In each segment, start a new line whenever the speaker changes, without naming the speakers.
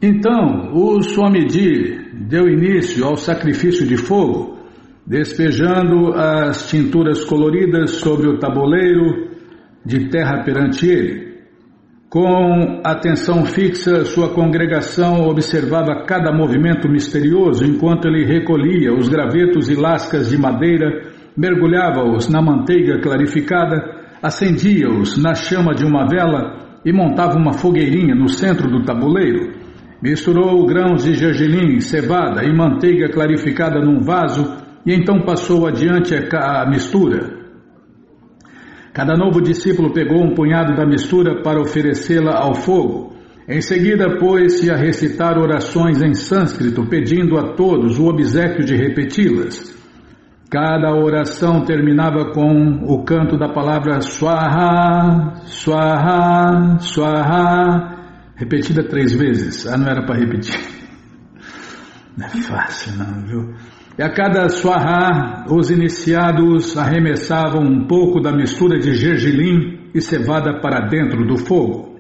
Então o Swamiji deu início ao sacrifício de fogo, despejando as tinturas coloridas sobre o tabuleiro de terra perante ele. Com atenção fixa, sua congregação observava cada movimento misterioso enquanto ele recolhia os gravetos e lascas de madeira, mergulhava-os na manteiga clarificada, acendia-os na chama de uma vela e montava uma fogueirinha no centro do tabuleiro. Misturou grãos de gergelim, cevada e manteiga clarificada num vaso e então passou adiante a mistura. Cada novo discípulo pegou um punhado da mistura para oferecê-la ao fogo. Em seguida, pôs-se a recitar orações em sânscrito, pedindo a todos o obséquio de repeti-las. Cada oração terminava com o canto da palavra Swaha, Swaha, Swaha, repetida 3 vezes. Não era para repetir. Não é fácil não, viu? E a cada Swaha, os iniciados arremessavam um pouco da mistura de gergelim e cevada para dentro do fogo.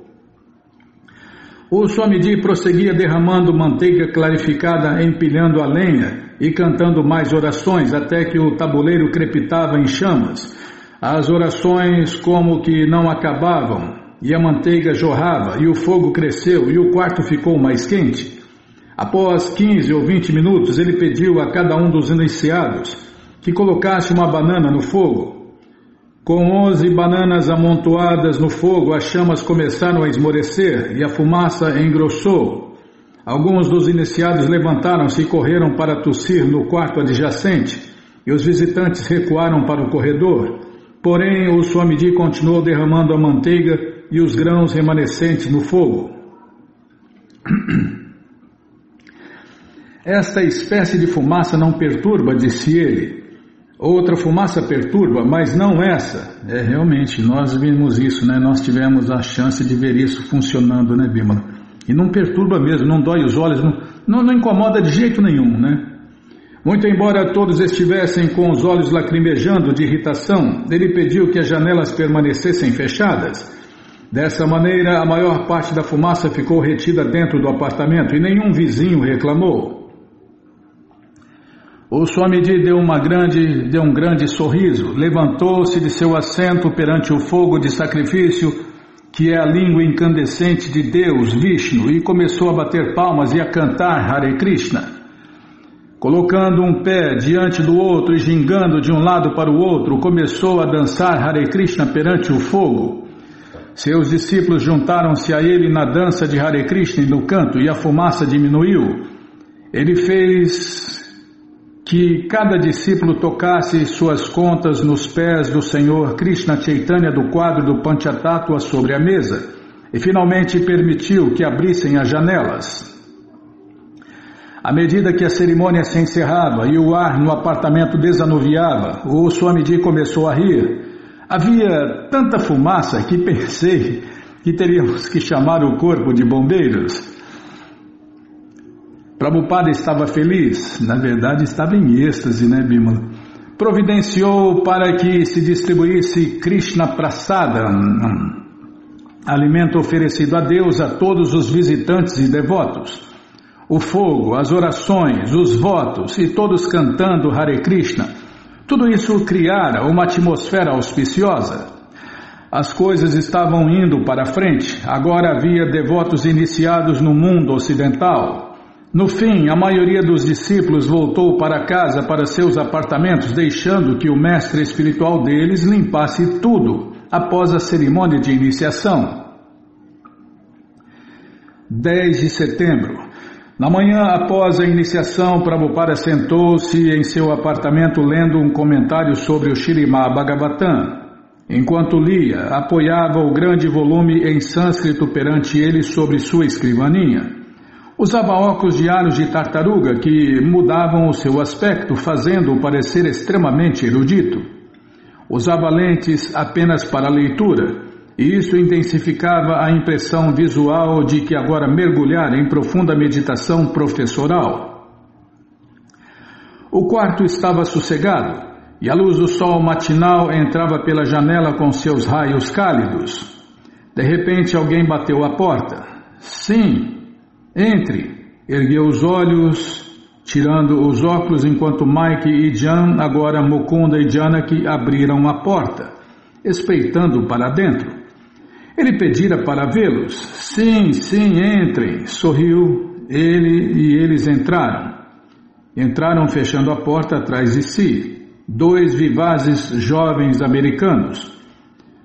O Swamiji prosseguia derramando manteiga clarificada, empilhando a lenha e cantando mais orações até que o tabuleiro crepitava em chamas. As orações como que não acabavam e a manteiga jorrava e o fogo cresceu e o quarto ficou mais quente. Após 15 ou 20 minutos, ele pediu a cada um dos iniciados que colocasse uma banana no fogo. Com 11 bananas amontoadas no fogo, as chamas começaram a esmorecer e a fumaça engrossou. Alguns dos iniciados levantaram-se e correram para tossir no quarto adjacente, e os visitantes recuaram para o corredor. Porém, o Swamiji continuou derramando a manteiga e os grãos remanescentes no fogo. Esta espécie de fumaça não perturba, disse ele. Outra fumaça perturba, mas não essa. Realmente, nós vimos isso, né? Nós tivemos a chance de ver isso funcionando, né, Bímola? E não perturba mesmo, não dói os olhos, não incomoda de jeito nenhum, né? Muito embora todos estivessem com os olhos lacrimejando de irritação, ele pediu que as janelas permanecessem fechadas. Dessa maneira, a maior parte da fumaça ficou retida dentro do apartamento e nenhum vizinho reclamou. O Swamiji deu um grande sorriso, levantou-se de seu assento perante o fogo de sacrifício, que é a língua incandescente de Deus, Vishnu, e começou a bater palmas e a cantar Hare Krishna. Colocando um pé diante do outro e gingando de um lado para o outro, começou a dançar Hare Krishna perante o fogo. Seus discípulos juntaram-se a ele na dança de Hare Krishna e no canto, e a fumaça diminuiu. Ele fez que cada discípulo tocasse suas contas nos pés do Senhor Krishna Chaitanya do quadro do Panchatattva sobre a mesa, e finalmente permitiu que abrissem as janelas. À medida que a cerimônia se encerrava e o ar no apartamento desanuviava, o Swamiji começou a rir. Havia tanta fumaça que pensei que teríamos que chamar o corpo de bombeiros. Prabhupada estava feliz, na verdade estava em êxtase, né, Bímola? Providenciou para que se distribuísse Krishna Prasada, alimento oferecido a Deus a todos os visitantes e devotos. O fogo, as orações, os votos e todos cantando Hare Krishna, tudo isso criara uma atmosfera auspiciosa. As coisas estavam indo para frente, agora havia devotos iniciados no mundo ocidental. No fim, a maioria dos discípulos voltou para casa, para seus apartamentos, deixando que o mestre espiritual deles limpasse tudo após a cerimônia de iniciação. 10 de setembro. Na manhã após a iniciação, Prabhupada sentou-se em seu apartamento lendo um comentário sobre o Śrīmad Bhagavatam. Enquanto lia, apoiava o grande volume em sânscrito perante ele sobre sua escrivaninha. Usava óculos de aros de tartaruga que mudavam o seu aspecto, fazendo-o parecer extremamente erudito. Usava lentes apenas para leitura, e isso intensificava a impressão visual de que agora mergulhara em profunda meditação professoral. O quarto estava sossegado, e a luz do sol matinal entrava pela janela com seus raios cálidos. De repente alguém bateu à porta. Sim, Entre. Ergueu os olhos, tirando os óculos, enquanto Mike e Jan, agora Mukunda e Janaki, abriram a porta, espreitando para dentro. Ele pedira para vê-los. Sim, entrem. Sorriu ele e eles entraram. Entraram fechando a porta atrás de si. 2 vivazes jovens americanos.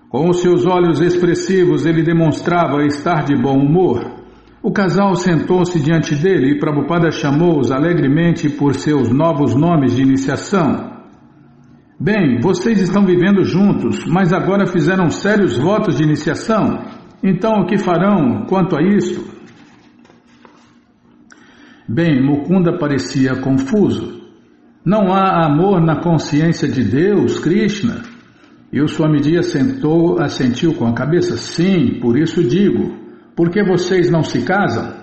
Com os seus olhos expressivos, ele demonstrava estar de bom humor. O casal sentou-se diante dele e Prabhupada chamou-os alegremente por seus novos nomes de iniciação. Bem, vocês estão vivendo juntos, mas agora fizeram sérios votos de iniciação. Então, o que farão quanto a isto? Bem, Mukunda parecia confuso. Não há amor na consciência de Deus, Krishna? E o Swamiji assentiu com a cabeça. Sim, por isso digo. Por que vocês não se casam?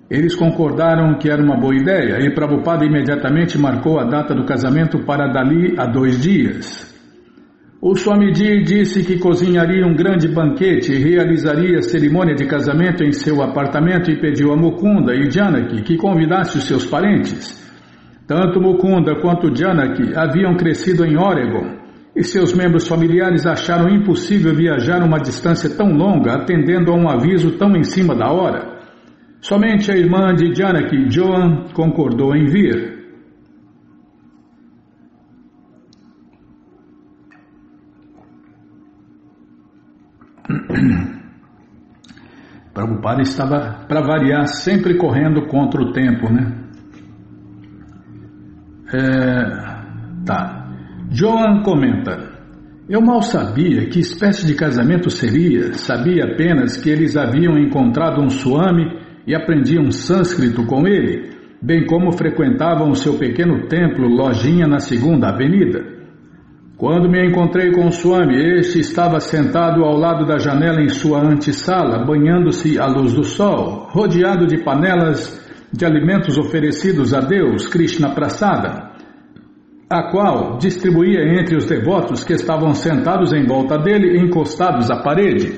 Eles concordaram que era uma boa ideia e Prabhupada imediatamente marcou a data do casamento para dali a 2 dias. O Swamiji disse que cozinharia um grande banquete e realizaria a cerimônia de casamento em seu apartamento e pediu a Mukunda e Janaki que convidasse os seus parentes. Tanto Mukunda quanto Janaki haviam crescido em Oregon. E seus membros familiares acharam impossível viajar uma distância tão longa, atendendo a um aviso tão em cima da hora. Somente a irmã de Janaki, Joan, concordou em vir. Prabhupada estava, para variar, sempre correndo contra o tempo, né? Joan comenta: eu mal sabia que espécie de casamento seria, sabia apenas que eles haviam encontrado um Swami e aprendiam sânscrito com ele, bem como frequentavam o seu pequeno templo, lojinha na 2ª Avenida. Quando me encontrei com o Swami, este estava sentado ao lado da janela em sua antessala, banhando-se à luz do sol, rodeado de panelas de alimentos oferecidos a Deus, Krishna Prasada, a qual distribuía entre os devotos que estavam sentados em volta dele, encostados à parede.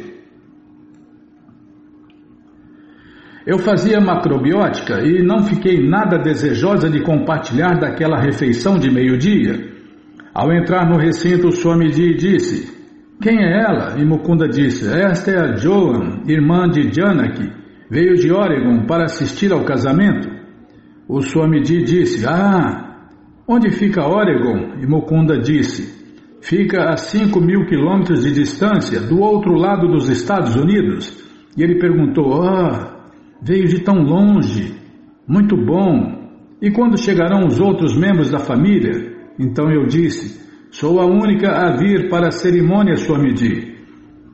Eu fazia macrobiótica e não fiquei nada desejosa de compartilhar daquela refeição de meio-dia. Ao entrar no recinto, o Swamiji disse: quem é ela? E Mukunda disse: esta é a Joan, irmã de Janaki, veio de Oregon para assistir ao casamento. O Swamiji disse: onde fica Oregon? E Mukunda disse: fica a 5.000 quilômetros de distância, do outro lado dos Estados Unidos. E ele perguntou: veio de tão longe, muito bom. E quando chegarão os outros membros da família? Então eu disse: sou a única a vir para a cerimônia, Swamiji.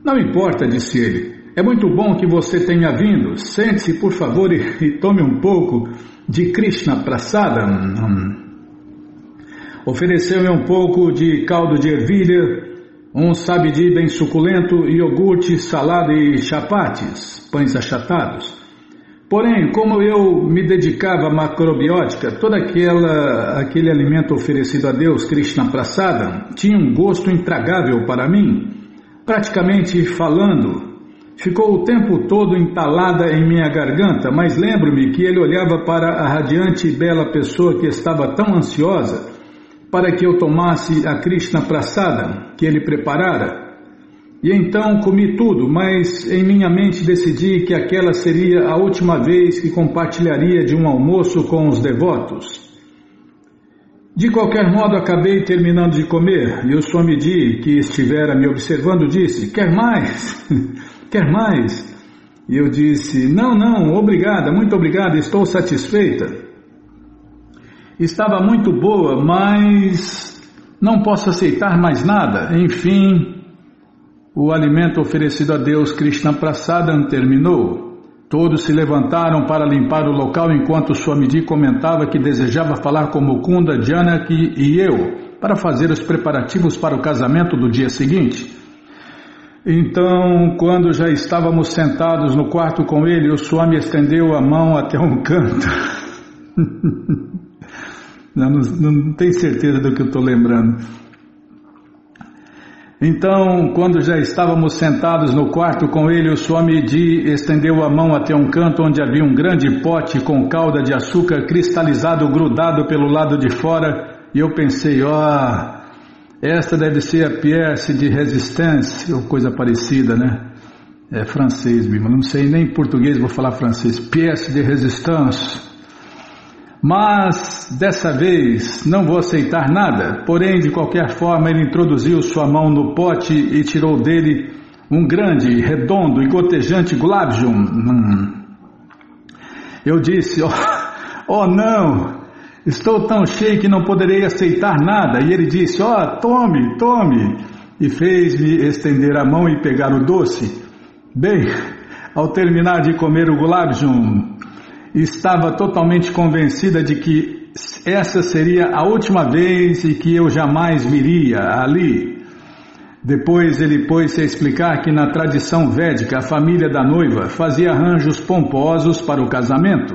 Não importa, disse ele, é muito bom que você tenha vindo. Sente-se, por favor, e tome um pouco de Krishna Prasada. Ofereceu-me um pouco de caldo de ervilha, um sabidi bem suculento, iogurte, salada e chapatis, pães achatados. Porém, como eu me dedicava à macrobiótica, todo aquele alimento oferecido a Deus, Krishna Prasada, tinha um gosto intragável para mim. Praticamente falando, ficou o tempo todo entalada em minha garganta, mas lembro-me que ele olhava para a radiante e bela pessoa que estava tão ansiosa para que eu tomasse a Krishna Prasada que ele preparara. E então comi tudo, mas em minha mente decidi que aquela seria a última vez que compartilharia de um almoço com os devotos. De qualquer modo, acabei terminando de comer, e o Swamiji, que estivera me observando, disse: quer mais? Quer mais? E eu disse: não, obrigada, muito obrigada, estou satisfeita. Estava muito boa, mas não posso aceitar mais nada. Enfim, o alimento oferecido a Deus, Krishna Prasada, terminou. Todos se levantaram para limpar o local enquanto o Swamiji comentava que desejava falar com Mukunda, Janaki e eu para fazer os preparativos para o casamento do dia seguinte. Então, quando já estávamos sentados no quarto com ele, o Swami estendeu a mão até um canto. Não tenho certeza do que eu estou lembrando. Então, quando já estávamos sentados no quarto com ele, o Swamiji estendeu a mão até um canto onde havia um grande pote com calda de açúcar cristalizado grudado pelo lado de fora, e eu pensei, esta deve ser a pièce de résistance, ou coisa parecida, né? É francês, Bima, não sei nem em português, vou falar francês, pièce de résistance. Mas, dessa vez, não vou aceitar nada, porém, de qualquer forma, ele introduziu sua mão no pote e tirou dele um grande, redondo e gotejante gulab jamun. Eu disse, não, estou tão cheio que não poderei aceitar nada. E ele disse, tome, tome, e fez-me estender a mão e pegar o doce. Bem, ao terminar de comer o gulab jamun, estava totalmente convencida de que essa seria a última vez e que eu jamais viria ali. Depois ele pôs-se a explicar que na tradição védica a família da noiva fazia arranjos pomposos para o casamento.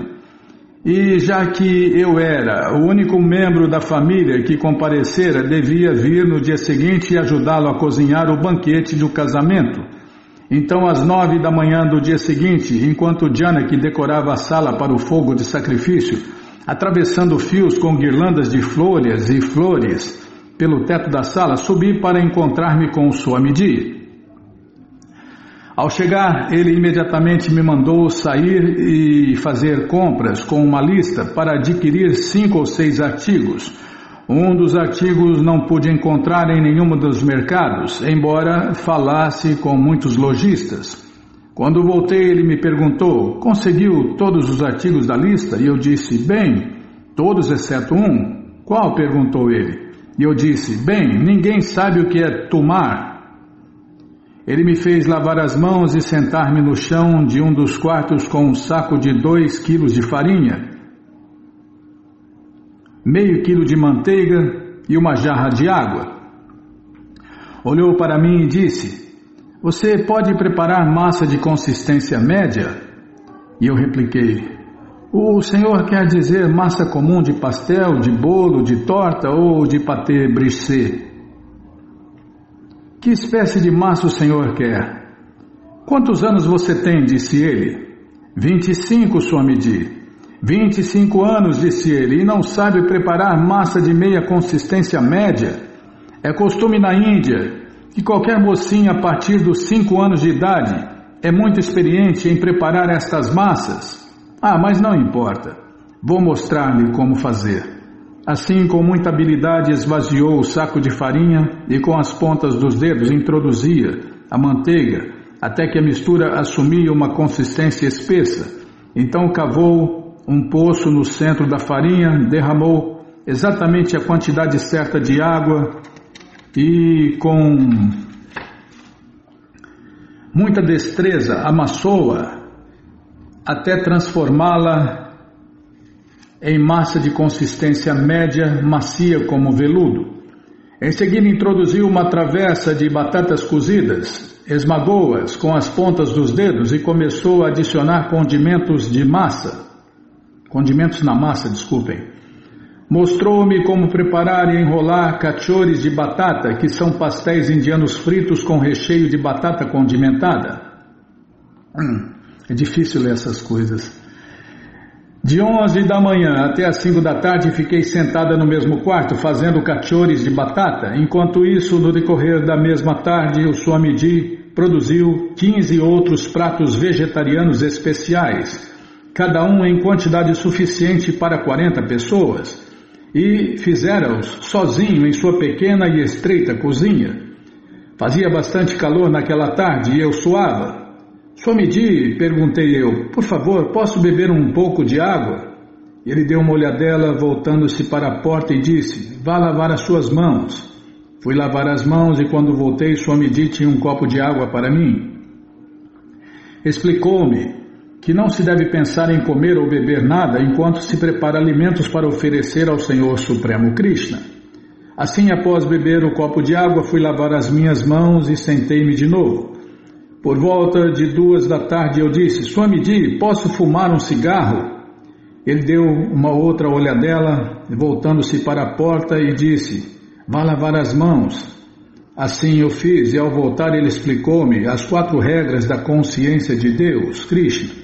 E já que eu era o único membro da família que comparecera, devia vir no dia seguinte e ajudá-lo a cozinhar o banquete do casamento. Então, às 9 da manhã do dia seguinte, enquanto Janaki decorava a sala para o fogo de sacrifício, atravessando fios com guirlandas de folhas e flores pelo teto da sala, subi para encontrar-me com o Swamiji. Ao chegar, ele imediatamente me mandou sair e fazer compras com uma lista para adquirir 5 ou 6 artigos. Um dos artigos não pude encontrar em nenhum dos mercados, embora falasse com muitos lojistas. Quando voltei, ele me perguntou, conseguiu todos os artigos da lista? E eu disse, bem, todos exceto um. Qual? Perguntou ele. E eu disse, bem, ninguém sabe o que é tumar. Ele me fez lavar as mãos e sentar-me no chão de um dos quartos com um saco de 2 quilos de farinha, meio quilo de manteiga e uma jarra de água. Olhou para mim e disse, você pode preparar massa de consistência média? E eu repliquei, o senhor quer dizer massa comum de pastel, de bolo, de torta ou de pâté brioché? Que espécie de massa o senhor quer? Quantos anos você tem? Disse ele. 25, Swamiji. 25 anos, disse ele, e não sabe preparar massa de meia consistência média? É costume na Índia que qualquer mocinha a partir dos 5 anos de idade é muito experiente em preparar estas massas. Mas não importa, vou mostrar-lhe como fazer. Assim, com muita habilidade, esvaziou o saco de farinha e com as pontas dos dedos introduzia a manteiga até que a mistura assumia uma consistência espessa. Então cavou um poço no centro da farinha, derramou exatamente a quantidade certa de água e com muita destreza amassou-a até transformá-la em massa de consistência média, macia como veludo. Em seguida introduziu uma travessa de batatas cozidas, esmagou-as com as pontas dos dedos e começou a adicionar condimentos na massa, Mostrou-me como preparar e enrolar cachores de batata, que são pastéis indianos fritos com recheio de batata condimentada. É difícil ler essas coisas. De 11 da manhã até as 5 da tarde fiquei sentada no mesmo quarto fazendo cachores de batata. Enquanto isso, no decorrer da mesma tarde, o Swamiji produziu 15 outros pratos vegetarianos especiais, cada um em quantidade suficiente para 40 pessoas, e fizera-os sozinho em sua pequena e estreita cozinha. Fazia bastante calor naquela tarde e eu suava. Swamiji, perguntei eu, por favor, posso beber um pouco de água? Ele deu uma olhadela, voltando-se para a porta e disse, vá lavar as suas mãos. Fui lavar as mãos e quando voltei, Swamiji tinha um copo de água para mim. Explicou-me que não se deve pensar em comer ou beber nada enquanto se prepara alimentos para oferecer ao Senhor Supremo Krishna. Assim, após beber o copo de água, fui lavar as minhas mãos e sentei-me de novo. Por volta de 2 da tarde eu disse, Swamiji, posso fumar um cigarro? Ele deu uma outra olhadela, voltando-se para a porta e disse, vá lavar as mãos. Assim eu fiz e ao voltar ele explicou-me as 4 regras da consciência de Deus, Krishna.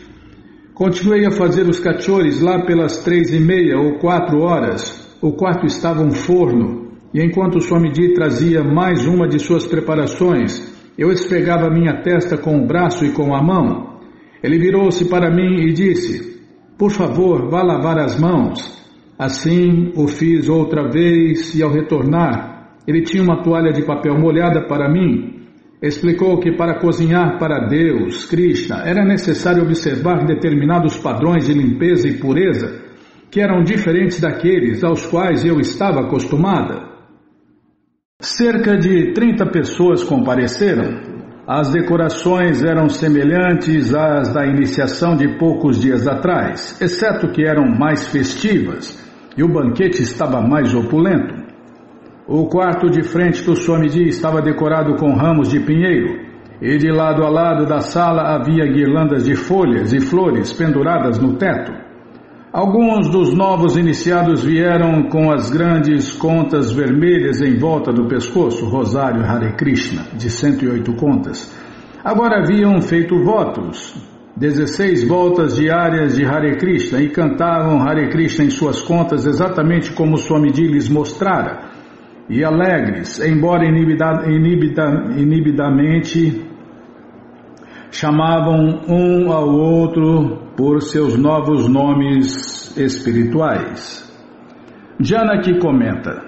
Continuei a fazer os cachores lá pelas 3:30 ou 4 horas. O quarto estava um forno e enquanto Swamiji trazia mais uma de suas preparações, eu esfregava minha testa com o braço e com a mão. Ele virou-se para mim e disse: por favor, vá lavar as mãos. Assim o fiz outra vez e ao retornar, ele tinha uma toalha de papel molhada para mim. Explicou que para cozinhar para Deus, Krishna, era necessário observar determinados padrões de limpeza e pureza que eram diferentes daqueles aos quais eu estava acostumada. Cerca de 30 pessoas compareceram. As decorações eram semelhantes às da iniciação de poucos dias atrás, exceto que eram mais festivas e o banquete estava mais opulento. O quarto de frente do Swamiji estava decorado com ramos de pinheiro e de lado a lado da sala havia guirlandas de folhas e flores penduradas no teto. Alguns dos novos iniciados vieram com as grandes contas vermelhas em volta do pescoço, rosário Hare Krishna, de 108 contas. Agora haviam feito votos, 16 voltas diárias de Hare Krishna e cantavam Hare Krishna em suas contas exatamente como Swamiji lhes mostrara. E alegres, embora inibidamente, chamavam um ao outro por seus novos nomes espirituais. Janaki comenta: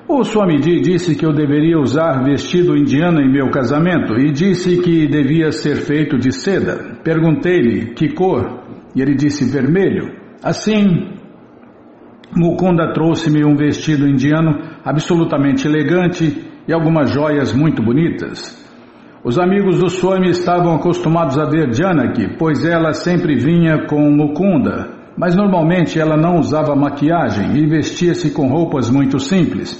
o Swamiji disse que eu deveria usar vestido indiano em meu casamento e disse que devia ser feito de seda. Perguntei-lhe que cor e ele disse vermelho. Assim, Mukunda trouxe-me um vestido indiano absolutamente elegante e algumas joias muito bonitas. Os amigos do Swami estavam acostumados a ver Janaki, pois ela sempre vinha com Mukunda, mas normalmente ela não usava maquiagem e vestia-se com roupas muito simples.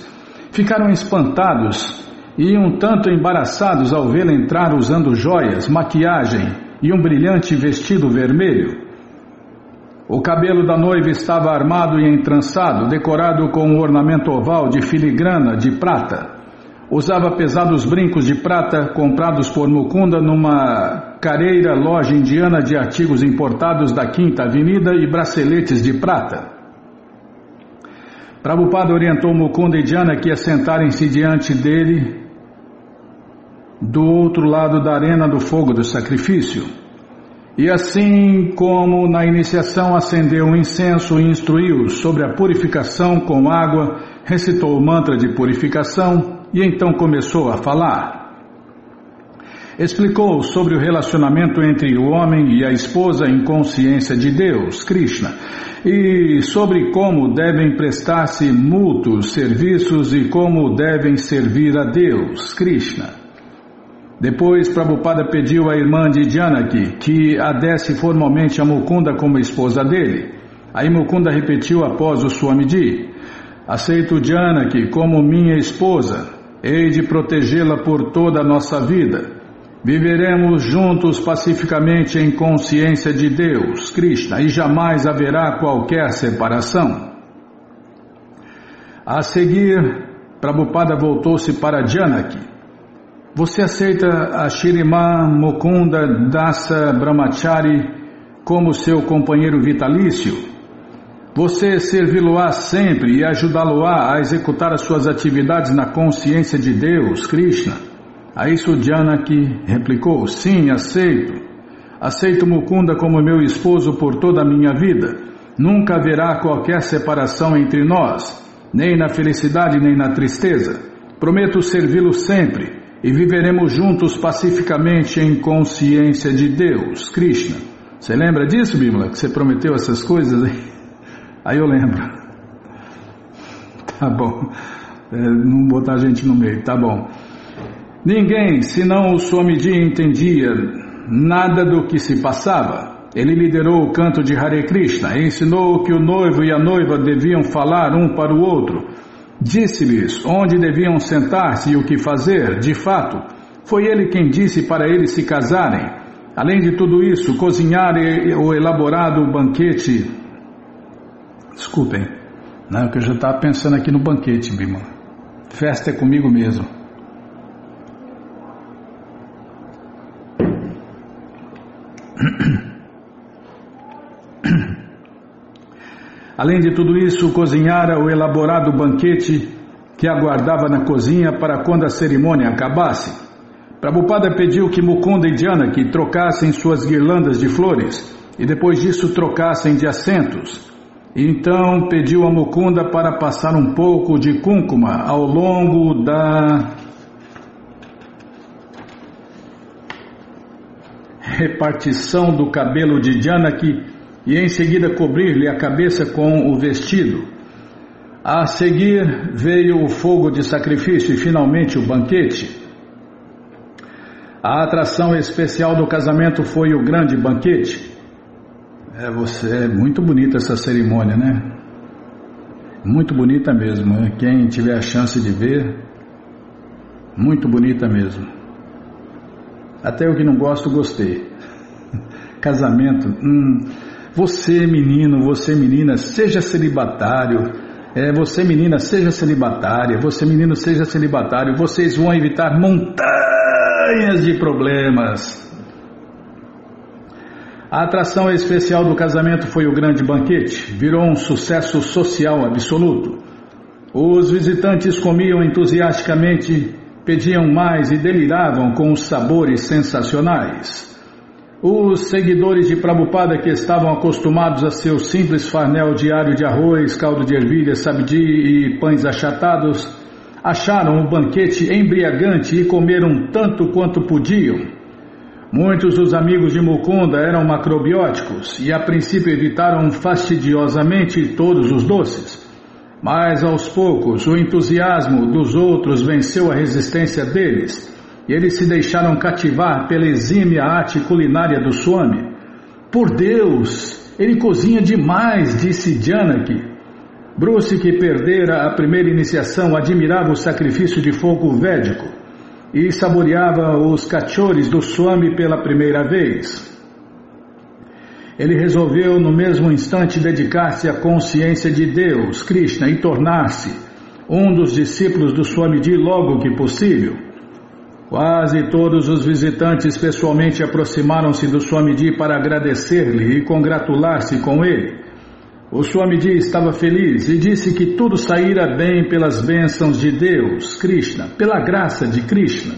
Ficaram espantados e um tanto embaraçados ao vê-la entrar usando joias, maquiagem e um brilhante vestido vermelho. O cabelo da noiva estava armado e entrançado, decorado com um ornamento oval de filigrana de prata. Usava pesados brincos de prata comprados por Mukunda numa careira loja indiana de artigos importados da Quinta Avenida e braceletes de prata. Prabhupada orientou Mukunda e Janaki a sentarem-se diante dele do outro lado da arena do fogo do sacrifício. E assim como na iniciação acendeu um incenso e instruiu sobre a purificação com água, recitou o mantra de purificação e então começou a falar. Explicou sobre o relacionamento entre o homem e a esposa em consciência de Deus, Krishna, e sobre como devem prestar-se mútuos serviços e como devem servir a Deus, Krishna. Depois, Prabhupada pediu à irmã de Janaki que a desse formalmente a Mukunda como esposa dele. Aí Mukunda repetiu após o Swamiji: aceito Janaki como minha esposa, hei de protegê-la por toda a nossa vida. Viveremos juntos pacificamente em consciência de Deus, Krishna, e jamais haverá qualquer separação. A seguir, Prabhupada voltou-se para Janaki. Você aceita a Shriman Mukunda Dasa Brahmachari como seu companheiro vitalício? Você servi-lo-á sempre e ajudá-lo-á a executar as suas atividades na consciência de Deus, Krishna? A isso Janaki replicou: sim, aceito. Aceito Mukunda como meu esposo por toda a minha vida. Nunca haverá qualquer separação entre nós, nem na felicidade nem na tristeza. Prometo servi-lo sempre. E viveremos juntos pacificamente em consciência de Deus, Krishna. Você lembra disso, Bimala? Que você prometeu essas coisas aí? Aí eu lembro. Tá bom. Não botar a gente no meio, tá bom. Ninguém, senão o Swamiji, entendia nada do que se passava. Ele liderou o canto de Hare Krishna e ensinou que o noivo e a noiva deviam falar um para o outro. Disse-lhes onde deviam sentar-se e o que fazer. De fato, foi ele quem disse para eles se casarem. Além de tudo isso, cozinhar o elaborado banquete... Desculpem, não, que eu já estava pensando aqui no banquete, Bima. Festa é comigo mesmo. Além de tudo isso, cozinhara o elaborado banquete que aguardava na cozinha para quando a cerimônia acabasse. Prabhupada pediu que Mukunda e Janaki trocassem suas guirlandas de flores e depois disso trocassem de assentos. Então pediu a Mukunda para passar um pouco de cúncuma ao longo da repartição do cabelo de Janaki e em seguida cobrir-lhe a cabeça com o vestido. A seguir veio o fogo de sacrifício e finalmente o banquete. A atração especial do casamento foi o grande banquete. É muito bonita essa cerimônia, né? Muito bonita mesmo, né? Quem tiver a chance de ver, muito bonita mesmo. Até eu que não gosto, gostei. Casamento, você menino, você menina, seja celibatário. Você menina, seja celibatária. Você menino, seja celibatário. Vocês vão evitar montanhas de problemas. A atração especial do casamento foi o grande banquete. Virou um sucesso social absoluto. Os visitantes comiam entusiasticamente, pediam mais e deliravam com os sabores sensacionais. Os seguidores de Prabhupada, que estavam acostumados a seu simples farnel diário de arroz, caldo de ervilha, sabdi e pães achatados, acharam o banquete embriagante e comeram tanto quanto podiam. Muitos dos amigos de Mukunda eram macrobióticos e a princípio evitaram fastidiosamente todos os doces. Mas aos poucos o entusiasmo dos outros venceu a resistência deles e eles se deixaram cativar pela exímia arte culinária do Swami. Por Deus, ele cozinha demais, disse Janaki. Bruce, que perdera a primeira iniciação, admirava o sacrifício de fogo védico e saboreava os cachores do Swami pela primeira vez. Ele resolveu no mesmo instante dedicar-se à consciência de Deus, Krishna, e tornar-se um dos discípulos do Swamiji logo que possível. Quase todos os visitantes pessoalmente aproximaram-se do Swamiji para agradecer-lhe e congratular-se com ele. O Swamiji estava feliz e disse que tudo saíra bem pelas bênçãos de Deus, Krishna, pela graça de Krishna.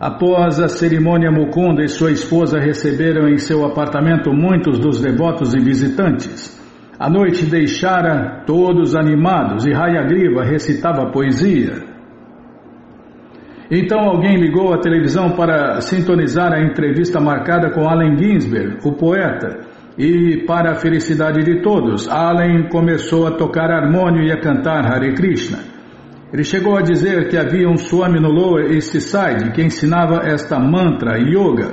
Após a cerimônia, Mukunda e sua esposa receberam em seu apartamento muitos dos devotos e visitantes. À noite deixara todos animados e Hayagriva recitava poesia. Então alguém ligou a televisão para sintonizar a entrevista marcada com Allen Ginsberg, o poeta. E, para a felicidade de todos, Allen começou a tocar harmônio e a cantar Hare Krishna. Ele chegou a dizer que havia um Swami no Lower East Side que ensinava esta mantra yoga.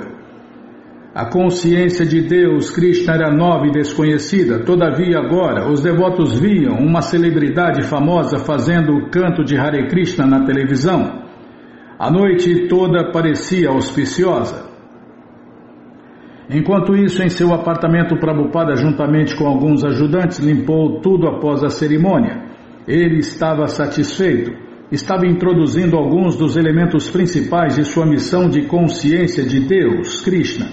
A consciência de Deus, Krishna, era nova e desconhecida. Todavia agora, os devotos viam uma celebridade famosa fazendo o canto de Hare Krishna na televisão. A noite toda parecia auspiciosa. Enquanto isso, em seu apartamento, Prabhupada, juntamente com alguns ajudantes, limpou tudo após a cerimônia. Ele estava satisfeito. Estava introduzindo alguns dos elementos principais de sua missão de consciência de Deus, Krishna.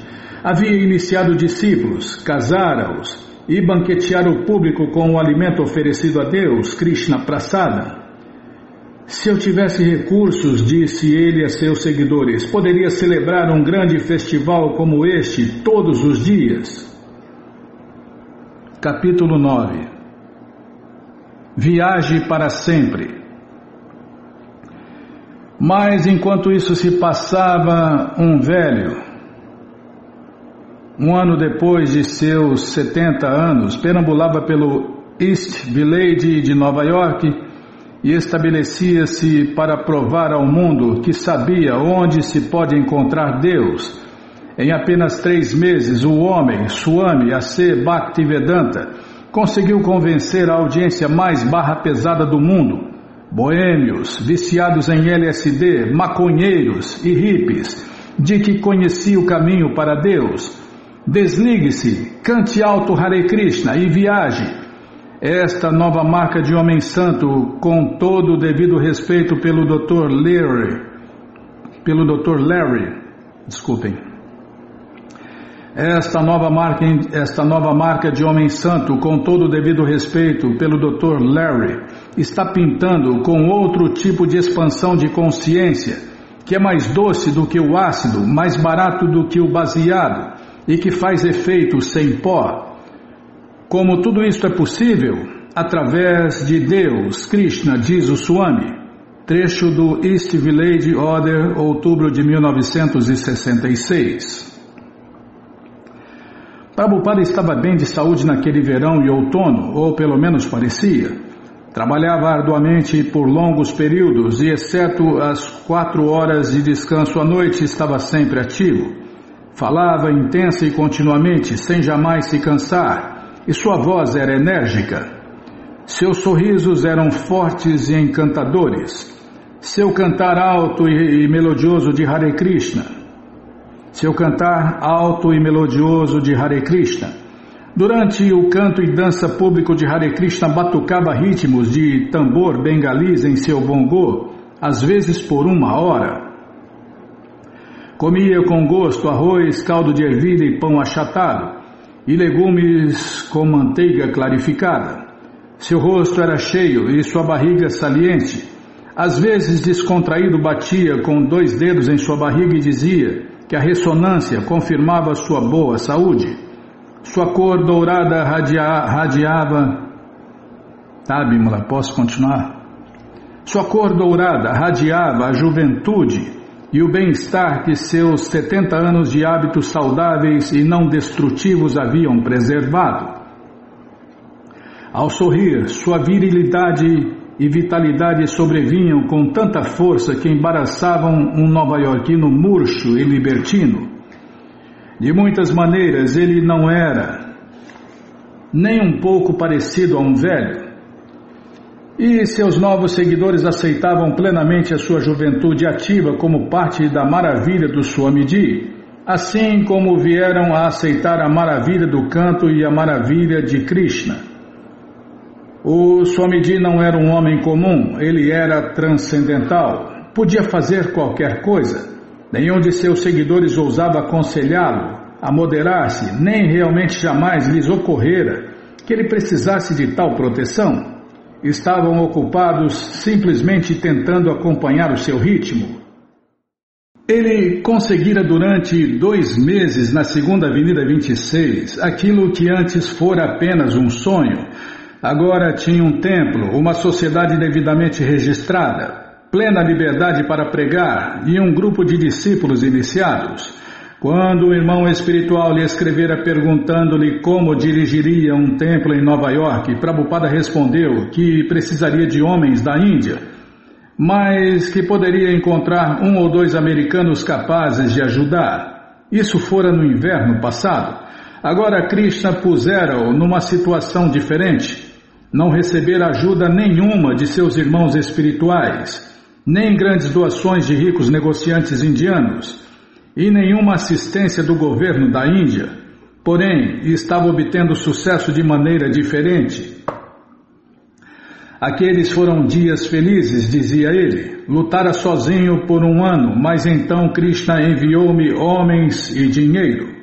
Havia iniciado discípulos, casara-os e banquetear o público com o alimento oferecido a Deus, Krishna Prasada. Se eu tivesse recursos, disse ele a seus seguidores, poderia celebrar um grande festival como este todos os dias. Capítulo 9. Viaje para sempre. Mas enquanto isso se passava, um velho, um ano depois de seus 70 anos, perambulava pelo East Village de Nova York e estabelecia-se para provar ao mundo que sabia onde se pode encontrar Deus. Em apenas 3 meses, o homem, Swami A.C. Bhaktivedanta, conseguiu convencer a audiência mais barra-pesada do mundo, boêmios, viciados em LSD, maconheiros e hippies, de que conhecia o caminho para Deus. Desligue-se, cante alto Hare Krishna e viaje. Esta nova marca de homem santo, com todo o devido respeito pelo Dr. Larry, desculpem, esta nova marca de homem santo, com todo o devido respeito pelo Dr. Larry, está pintando com outro tipo de expansão de consciência, que é mais doce do que o ácido, mais barato do que o baseado e que faz efeito sem pó. Como tudo isto é possível? Através de Deus, Krishna, diz o Swami. Trecho do East Village Order, outubro de 1966. Prabhupada estava bem de saúde naquele verão e outono, ou pelo menos parecia. Trabalhava arduamente por longos períodos e, exceto as 4 horas de descanso à noite, estava sempre ativo. Falava intensa e continuamente, sem jamais se cansar, e sua voz era enérgica. Seus sorrisos eram fortes e encantadores. Seu cantar alto e melodioso de Hare Krishna. Durante o canto e dança público de Hare Krishna, batucava ritmos de tambor bengalis em seu bongô, às vezes por 1 hora. Comia com gosto arroz, caldo de ervilha e pão achatado, e legumes com manteiga clarificada. Seu rosto era cheio e sua barriga saliente. Às vezes, descontraído, batia com 2 dedos em sua barriga e dizia que a ressonância confirmava sua boa saúde. Sua cor dourada radiava... Tá, Bimala, posso continuar? Sua cor dourada radiava a juventude e o bem-estar que seus 70 anos de hábitos saudáveis e não destrutivos haviam preservado. Ao sorrir, sua virilidade e vitalidade sobrevinham com tanta força que embaraçavam um nova-iorquino murcho e libertino. De muitas maneiras, ele não era nem um pouco parecido a um velho. E seus novos seguidores aceitavam plenamente a sua juventude ativa como parte da maravilha do Swamiji, assim como vieram a aceitar a maravilha do canto e a maravilha de Krishna. O Swamiji não era um homem comum, ele era transcendental, podia fazer qualquer coisa. Nenhum de seus seguidores ousava aconselhá-lo a moderar-se, nem realmente jamais lhes ocorrera que ele precisasse de tal proteção. Estavam ocupados simplesmente tentando acompanhar o seu ritmo. Ele conseguira durante 2 meses na 2ª Avenida 26 aquilo que antes fora apenas um sonho. Agora tinha um templo, uma sociedade devidamente registrada, plena liberdade para pregar e um grupo de discípulos iniciados. Quando o irmão espiritual lhe escrevera perguntando-lhe como dirigiria um templo em Nova York, Prabhupada respondeu que precisaria de homens da Índia, mas que poderia encontrar 1 ou 2 americanos capazes de ajudar. Isso fora no inverno passado. Agora Krishna pusera-o numa situação diferente. Não recebera ajuda nenhuma de seus irmãos espirituais, nem grandes doações de ricos negociantes indianos, e nenhuma assistência do governo da Índia. Porém, estava obtendo sucesso de maneira diferente. Aqueles foram dias felizes, dizia ele. Lutara sozinho por 1 ano, mas então Krishna enviou-me homens e dinheiro.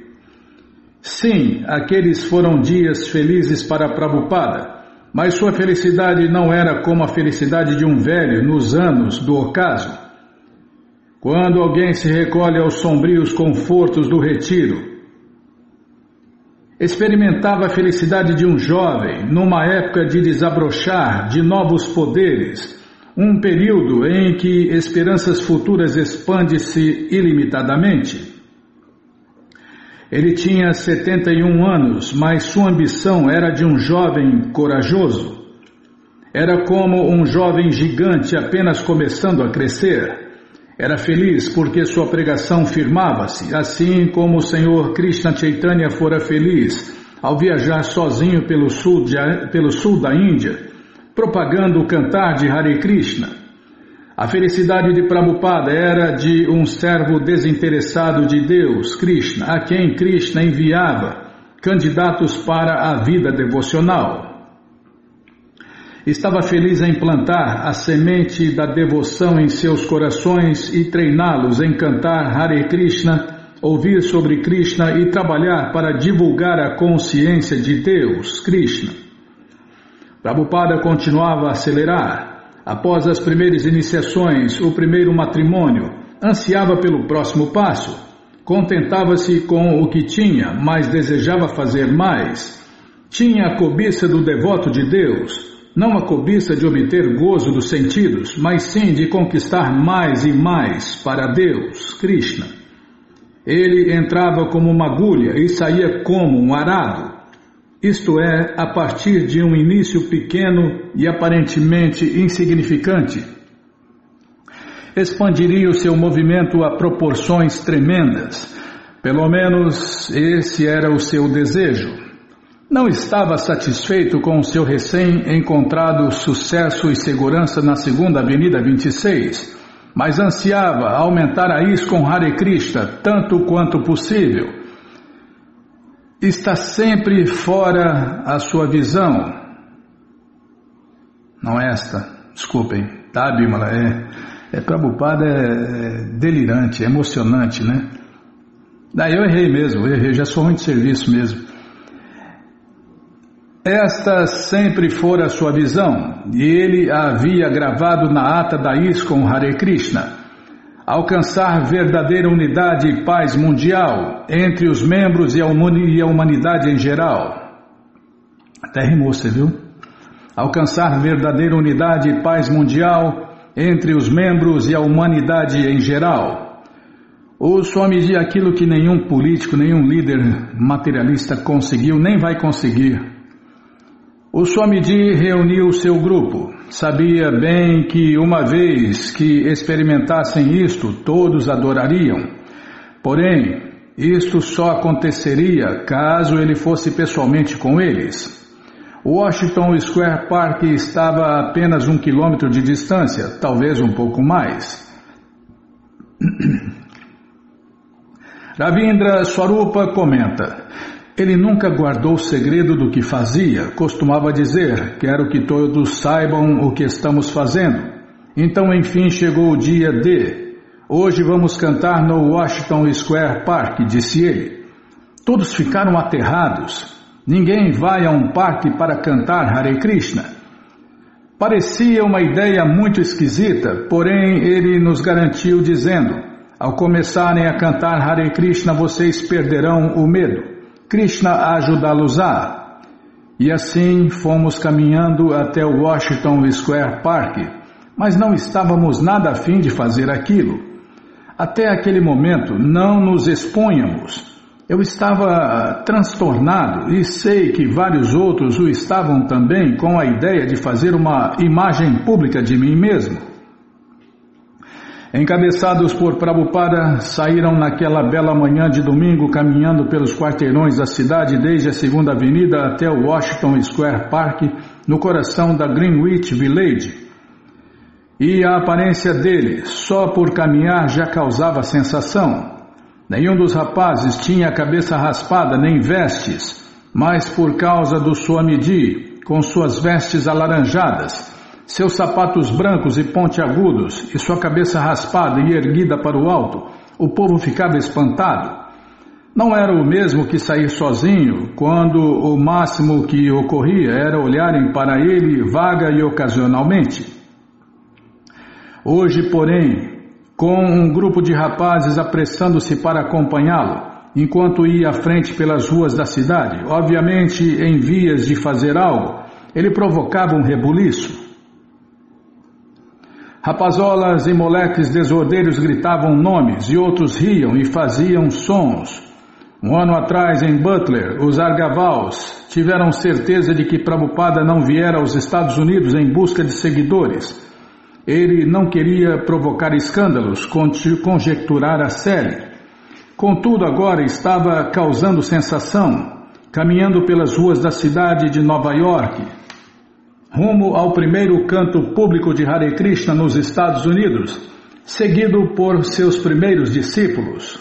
Sim, aqueles foram dias felizes para Prabhupada, mas sua felicidade não era como a felicidade de um velho nos anos do ocaso. Quando alguém se recolhe aos sombrios confortos do retiro, experimentava a felicidade de um jovem numa época de desabrochar de novos poderes, um período em que esperanças futuras expande-se ilimitadamente. Ele tinha 71 anos, mas sua ambição era de um jovem corajoso. Era como um jovem gigante apenas começando a crescer. Era feliz porque sua pregação firmava-se, assim como o Senhor Krishna Chaitanya fora feliz ao viajar sozinho pelo sul da Índia, propagando o cantar de Hare Krishna. A felicidade de Prabhupada era de um servo desinteressado de Deus, Krishna, a quem Krishna enviava candidatos para a vida devocional. Estava feliz em plantar a semente da devoção em seus corações e treiná-los em cantar Hare Krishna ouvir sobre Krishna e trabalhar para divulgar a consciência de Deus, Krishna. Prabhupada continuava a acelerar. Após as primeiras iniciações, o primeiro matrimônio, ansiava pelo próximo passo. Contentava-se com o que tinha, mas desejava fazer mais. Tinha a cobiça do devoto de Deus, não a cobiça de obter gozo dos sentidos, mas sim de conquistar mais e mais para Deus, Krishna. Ele entrava como uma agulha e saía como um arado, isto é, a partir de um início pequeno e aparentemente insignificante. Expandiria o seu movimento a proporções tremendas. Pelo menos esse era o seu desejo. Não estava satisfeito com o seu recém-encontrado sucesso e segurança na segunda Avenida 26, mas ansiava aumentar a ISKCON Hare Krishna tanto quanto possível. Está sempre fora a sua visão. Não é esta, desculpem, tá, Bimala? Prabhupada é delirante, é emocionante, né? Daí eu errei mesmo, já sou ruim de serviço mesmo. Esta sempre fora a sua visão, e ele a havia gravado na ata da ISKCON Hare Krishna. Alcançar verdadeira unidade e paz mundial entre os membros e a humanidade em geral. Até rimou, você viu? Alcançar verdadeira unidade e paz mundial entre os membros e a humanidade em geral. O Swamiji, aquilo que nenhum político, nenhum líder materialista conseguiu, nem vai conseguir. O Swamiji reuniu seu grupo. Sabia bem que uma vez que experimentassem isto, todos adorariam. Porém, isto só aconteceria caso ele fosse pessoalmente com eles. O Washington Square Park estava a apenas 1 quilômetro de distância, talvez um pouco mais. Ravindra Swarupa comenta: ele nunca guardou segredo do que fazia, costumava dizer: quero que todos saibam o que estamos fazendo. Então, enfim, chegou o dia de: hoje vamos cantar no Washington Square Park, disse ele. Todos ficaram aterrados. Ninguém vai a um parque para cantar Hare Krishna. Parecia uma ideia muito esquisita, porém ele nos garantiu dizendo: ao começarem a cantar Hare Krishna, vocês perderão o medo. Krishna ajudá-los-á. E assim fomos caminhando até o Washington Square Park, mas não estávamos nada a fim de fazer aquilo. Até aquele momento não nos expunhamos. Eu estava transtornado e sei que vários outros o estavam também com a ideia de fazer uma imagem pública de mim mesmo. Encabeçados por Prabhupada, saíram naquela bela manhã de domingo caminhando pelos quarteirões da cidade desde a segunda avenida até o Washington Square Park, no coração da Greenwich Village. E a aparência dele, só por caminhar, já causava sensação. Nenhum dos rapazes tinha a cabeça raspada nem vestes, mas por causa do Swamiji, com suas vestes alaranjadas, seus sapatos brancos e pontiagudos e sua cabeça raspada e erguida para o alto, o povo ficava espantado. Não era o mesmo que sair sozinho, quando o máximo que ocorria era olharem para ele vaga e ocasionalmente. Hoje, porém, com um grupo de rapazes apressando-se para acompanhá-lo, enquanto ia à frente pelas ruas da cidade, obviamente em vias de fazer algo, ele provocava um rebuliço. Rapazolas e moleques desordeiros gritavam nomes e outros riam e faziam sons. Um ano atrás, em Butler, os Argavals tiveram certeza de que Prabhupada não viera aos Estados Unidos em busca de seguidores. Ele não queria provocar escândalos, conjecturar a série. Contudo, agora estava causando sensação, caminhando pelas ruas da cidade de Nova York, rumo ao primeiro canto público de Hare Krishna nos Estados Unidos, seguido por seus primeiros discípulos.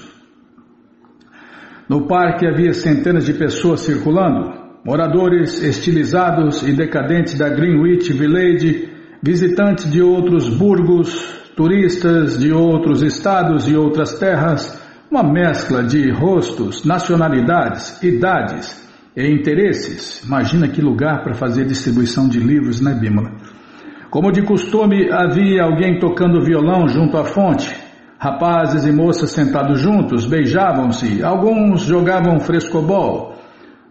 No parque havia centenas de pessoas circulando, moradores estilizados e decadentes da Greenwich Village, visitantes de outros burgos, turistas de outros estados e outras terras, uma mescla de rostos, nacionalidades, idades e interesses. Imagina que lugar para fazer distribuição de livros, né, Bímola? Como de costume, havia alguém tocando violão junto à fonte. Rapazes e moças sentados juntos, beijavam-se, alguns jogavam frescobol,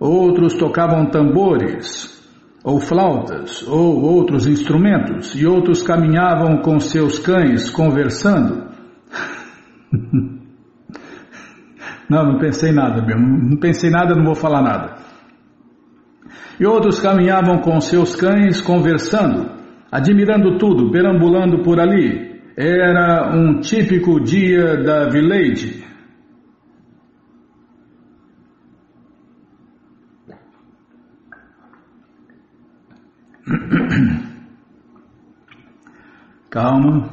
outros tocavam tambores, ou flautas, ou outros instrumentos, e outros caminhavam com seus cães, conversando. Não pensei nada, não pensei nada, não vou falar nada. E outros caminhavam com seus cães, conversando, admirando tudo, perambulando por ali. Era um típico dia da Village. Calma.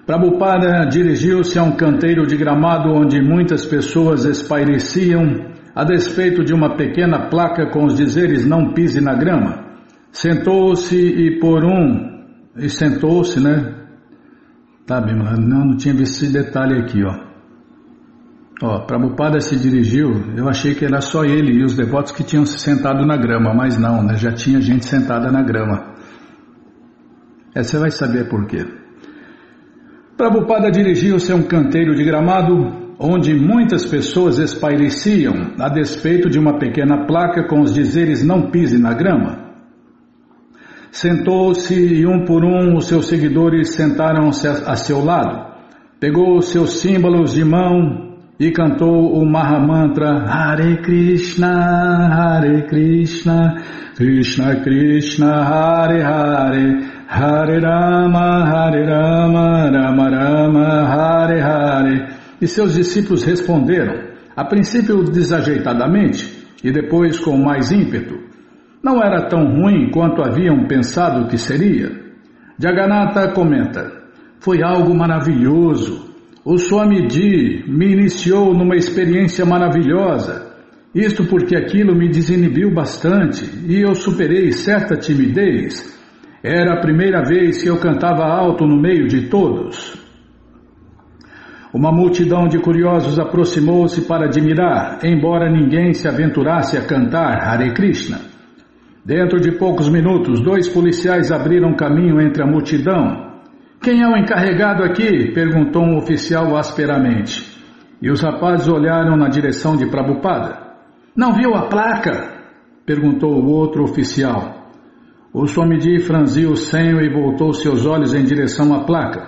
Prabhupada dirigiu-se a um canteiro de gramado onde muitas pessoas espaireciam a despeito de uma pequena placa com os dizeres "não pise na grama". Sentou-se sentou-se, né? Tá bem, não tinha visto esse detalhe aqui, ó. Prabhupada se dirigiu, eu achei que era só ele e os devotos que tinham se sentado na grama, mas não, né? Já tinha gente sentada na grama. Você vai saber por quê. Prabhupada dirigiu-se a um canteiro de gramado onde muitas pessoas espaireciam a despeito de uma pequena placa com os dizeres "não pise na grama". Sentou-se e um por um os seus seguidores sentaram-se a seu lado. Pegou os seus símbolos de mão e cantou o Mahamantra Hare Krishna, Krishna Krishna, Hare Hare, Hare Rama, Rama Rama, Hare Hare. E seus discípulos responderam, a princípio desajeitadamente e depois com mais ímpeto. Não era tão ruim quanto haviam pensado que seria. Jagannatha comenta, foi algo maravilhoso. O Swamiji me iniciou numa experiência maravilhosa. Isto porque aquilo me desinibiu bastante e eu superei certa timidez. Era a primeira vez que eu cantava alto no meio de todos. Uma multidão de curiosos aproximou-se para admirar, embora ninguém se aventurasse a cantar Hare Krishna. Dentro de poucos minutos, 2 policiais abriram caminho entre a multidão. Quem é o encarregado aqui? Perguntou um oficial asperamente. E os rapazes olharam na direção de Prabhupada. Não viu a placa? Perguntou o outro oficial. O Swamiji franziu o senho e voltou seus olhos em direção à placa.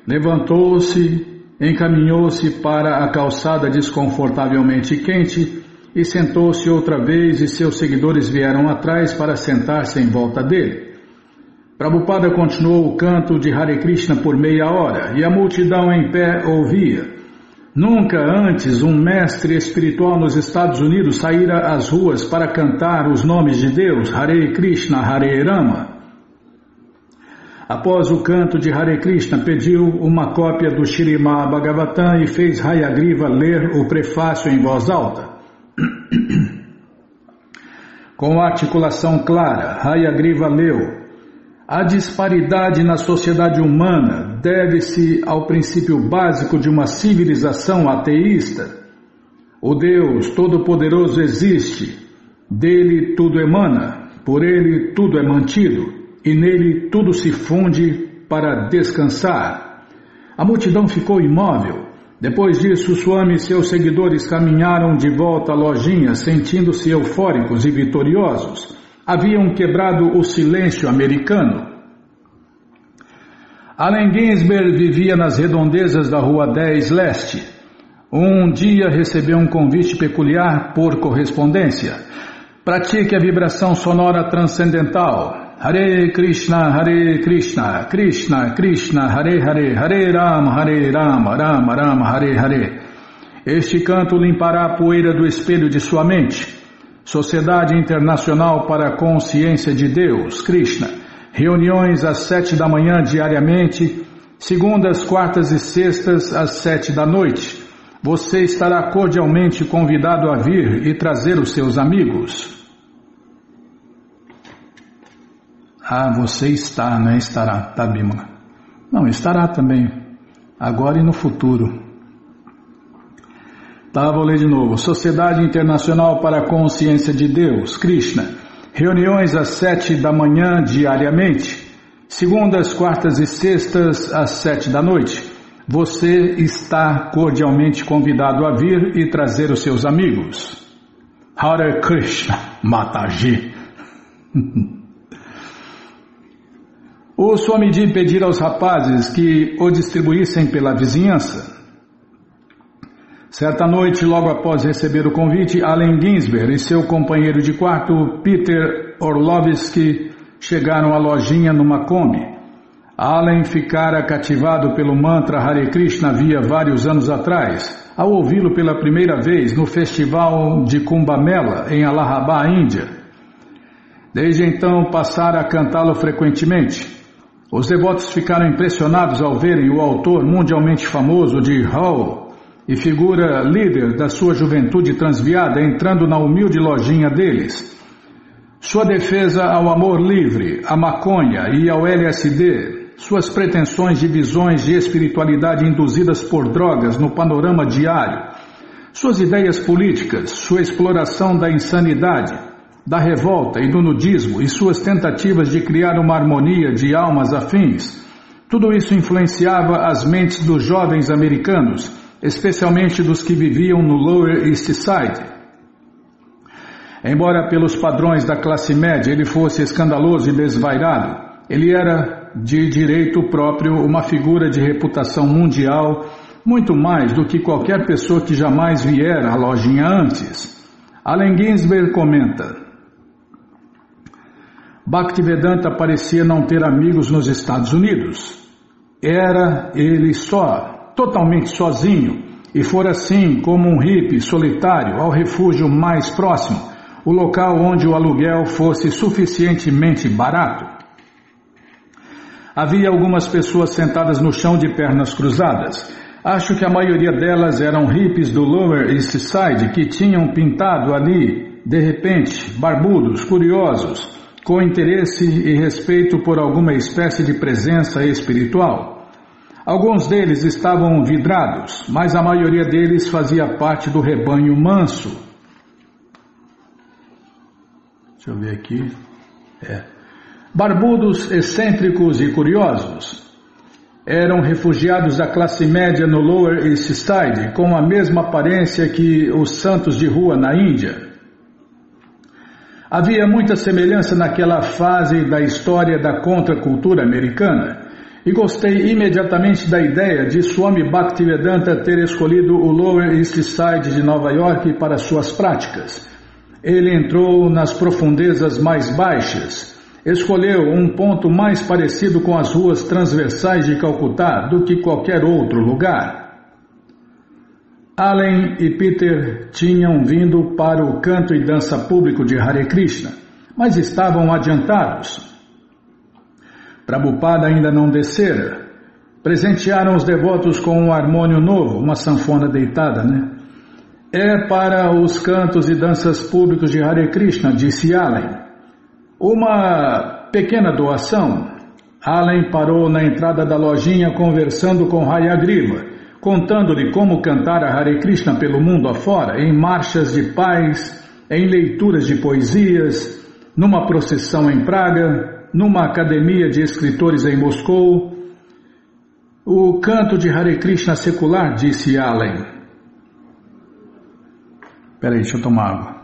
Levantou-se, encaminhou-se para a calçada desconfortavelmente quente e sentou-se outra vez e seus seguidores vieram atrás para sentar-se em volta dele. Prabhupada continuou o canto de Hare Krishna por meia hora e a multidão em pé ouvia. Nunca antes um mestre espiritual nos Estados Unidos saíra às ruas para cantar os nomes de Deus, Hare Krishna, Hare Rama. Após o canto de Hare Krishna, pediu uma cópia do Śrīmad Bhagavatam e fez Hayagriva ler o prefácio em voz alta. Com articulação clara, Hayagriva leu: a disparidade na sociedade humana deve-se ao princípio básico de uma civilização ateísta. O Deus Todo-Poderoso existe, dele tudo emana, por ele tudo é mantido, e nele tudo se funde para descansar. A multidão ficou imóvel. Depois disso, Swami e seus seguidores caminharam de volta à lojinha, sentindo-se eufóricos e vitoriosos. Haviam quebrado o silêncio americano. Allen Ginsberg vivia nas redondezas da Rua 10 Leste. Um dia recebeu um convite peculiar por correspondência. Pratique a vibração sonora transcendental. Hare Krishna, Krishna Krishna, Hare Hare, Hare Rama, Rama Rama, Hare Hare. Este canto limpará a poeira do espelho de sua mente. Sociedade Internacional para a Consciência de Deus, Krishna. Reuniões às 7 da manhã diariamente, segundas, quartas e sextas às 7 da noite. Você estará cordialmente convidado a vir e trazer os seus amigos. Ah, você está, né? Estará, tá, Bímola? Não, estará também. agora e no futuro. Tá, vou ler de novo. Sociedade Internacional para a Consciência de Deus, Krishna. Reuniões às 7 da manhã diariamente. Segundas, quartas e sextas às 7 da noite. Você está cordialmente convidado a vir e trazer os seus amigos. Hare Krishna, Mataji. O Swamiji pediu aos rapazes que o distribuíssem pela vizinhança. Certa noite, logo após receber o convite, Allen Ginsberg e seu companheiro de quarto, Peter Orlovsky, chegaram à lojinha numa Kombi. Allen ficara cativado pelo mantra Hare Krishna havia vários anos atrás, ao ouvi-lo pela primeira vez no festival de Kumbh Mela, em Allahabad, Índia. Desde então, passara a cantá-lo frequentemente. Os devotos ficaram impressionados ao verem o autor mundialmente famoso de Howl, e figura líder da sua juventude transviada entrando na humilde lojinha deles. Sua defesa ao amor livre, à maconha e ao LSD, suas pretensões de visões de espiritualidade induzidas por drogas no panorama diário, suas ideias políticas, sua exploração da insanidade, da revolta e do nudismo e suas tentativas de criar uma harmonia de almas afins, tudo isso influenciava as mentes dos jovens americanos, especialmente dos que viviam no Lower East Side. Embora pelos padrões da classe média ele fosse escandaloso e desvairado, ele era de direito próprio uma figura de reputação mundial, muito mais do que qualquer pessoa que jamais viera à lojinha antes. Allen Ginsberg comenta: Bhaktivedanta parecia não ter amigos nos Estados Unidos. Era ele só, totalmente sozinho, e fora assim como um hippie solitário ao refúgio mais próximo, o local onde o aluguel fosse suficientemente barato. Havia algumas pessoas sentadas no chão de pernas cruzadas. Acho que a maioria delas eram hippies do Lower East Side que tinham pintado ali, de repente, barbudos, curiosos, com interesse e respeito por alguma espécie de presença espiritual. Alguns deles estavam vidrados, mas a maioria deles fazia parte do rebanho manso. Deixa eu ver aqui. Barbudos, excêntricos e curiosos. Eram refugiados da classe média no Lower East Side, com a mesma aparência que os santos de rua na Índia. Havia muita semelhança naquela fase da história da contracultura americana. E gostei imediatamente da ideia de Swami Bhaktivedanta ter escolhido o Lower East Side de Nova York para suas práticas. Ele entrou nas profundezas mais baixas, escolheu um ponto mais parecido com as ruas transversais de Calcutá do que qualquer outro lugar. Allen e Peter tinham vindo para o canto e dança público de Hare Krishna, mas estavam adiantados. Prabhupada ainda não descera. Presentearam os devotos com um harmônio novo, uma sanfona deitada, né? É para os cantos e danças públicos de Hare Krishna, disse Allen. Uma pequena doação. Allen parou na entrada da lojinha conversando com Hayagriva, contando-lhe como cantar a Hare Krishna pelo mundo afora, em marchas de paz, em leituras de poesias, numa procissão em Praga, numa academia de escritores em Moscou. O canto de Hare Krishna secular, disse Allen. Peraí, deixa eu tomar água.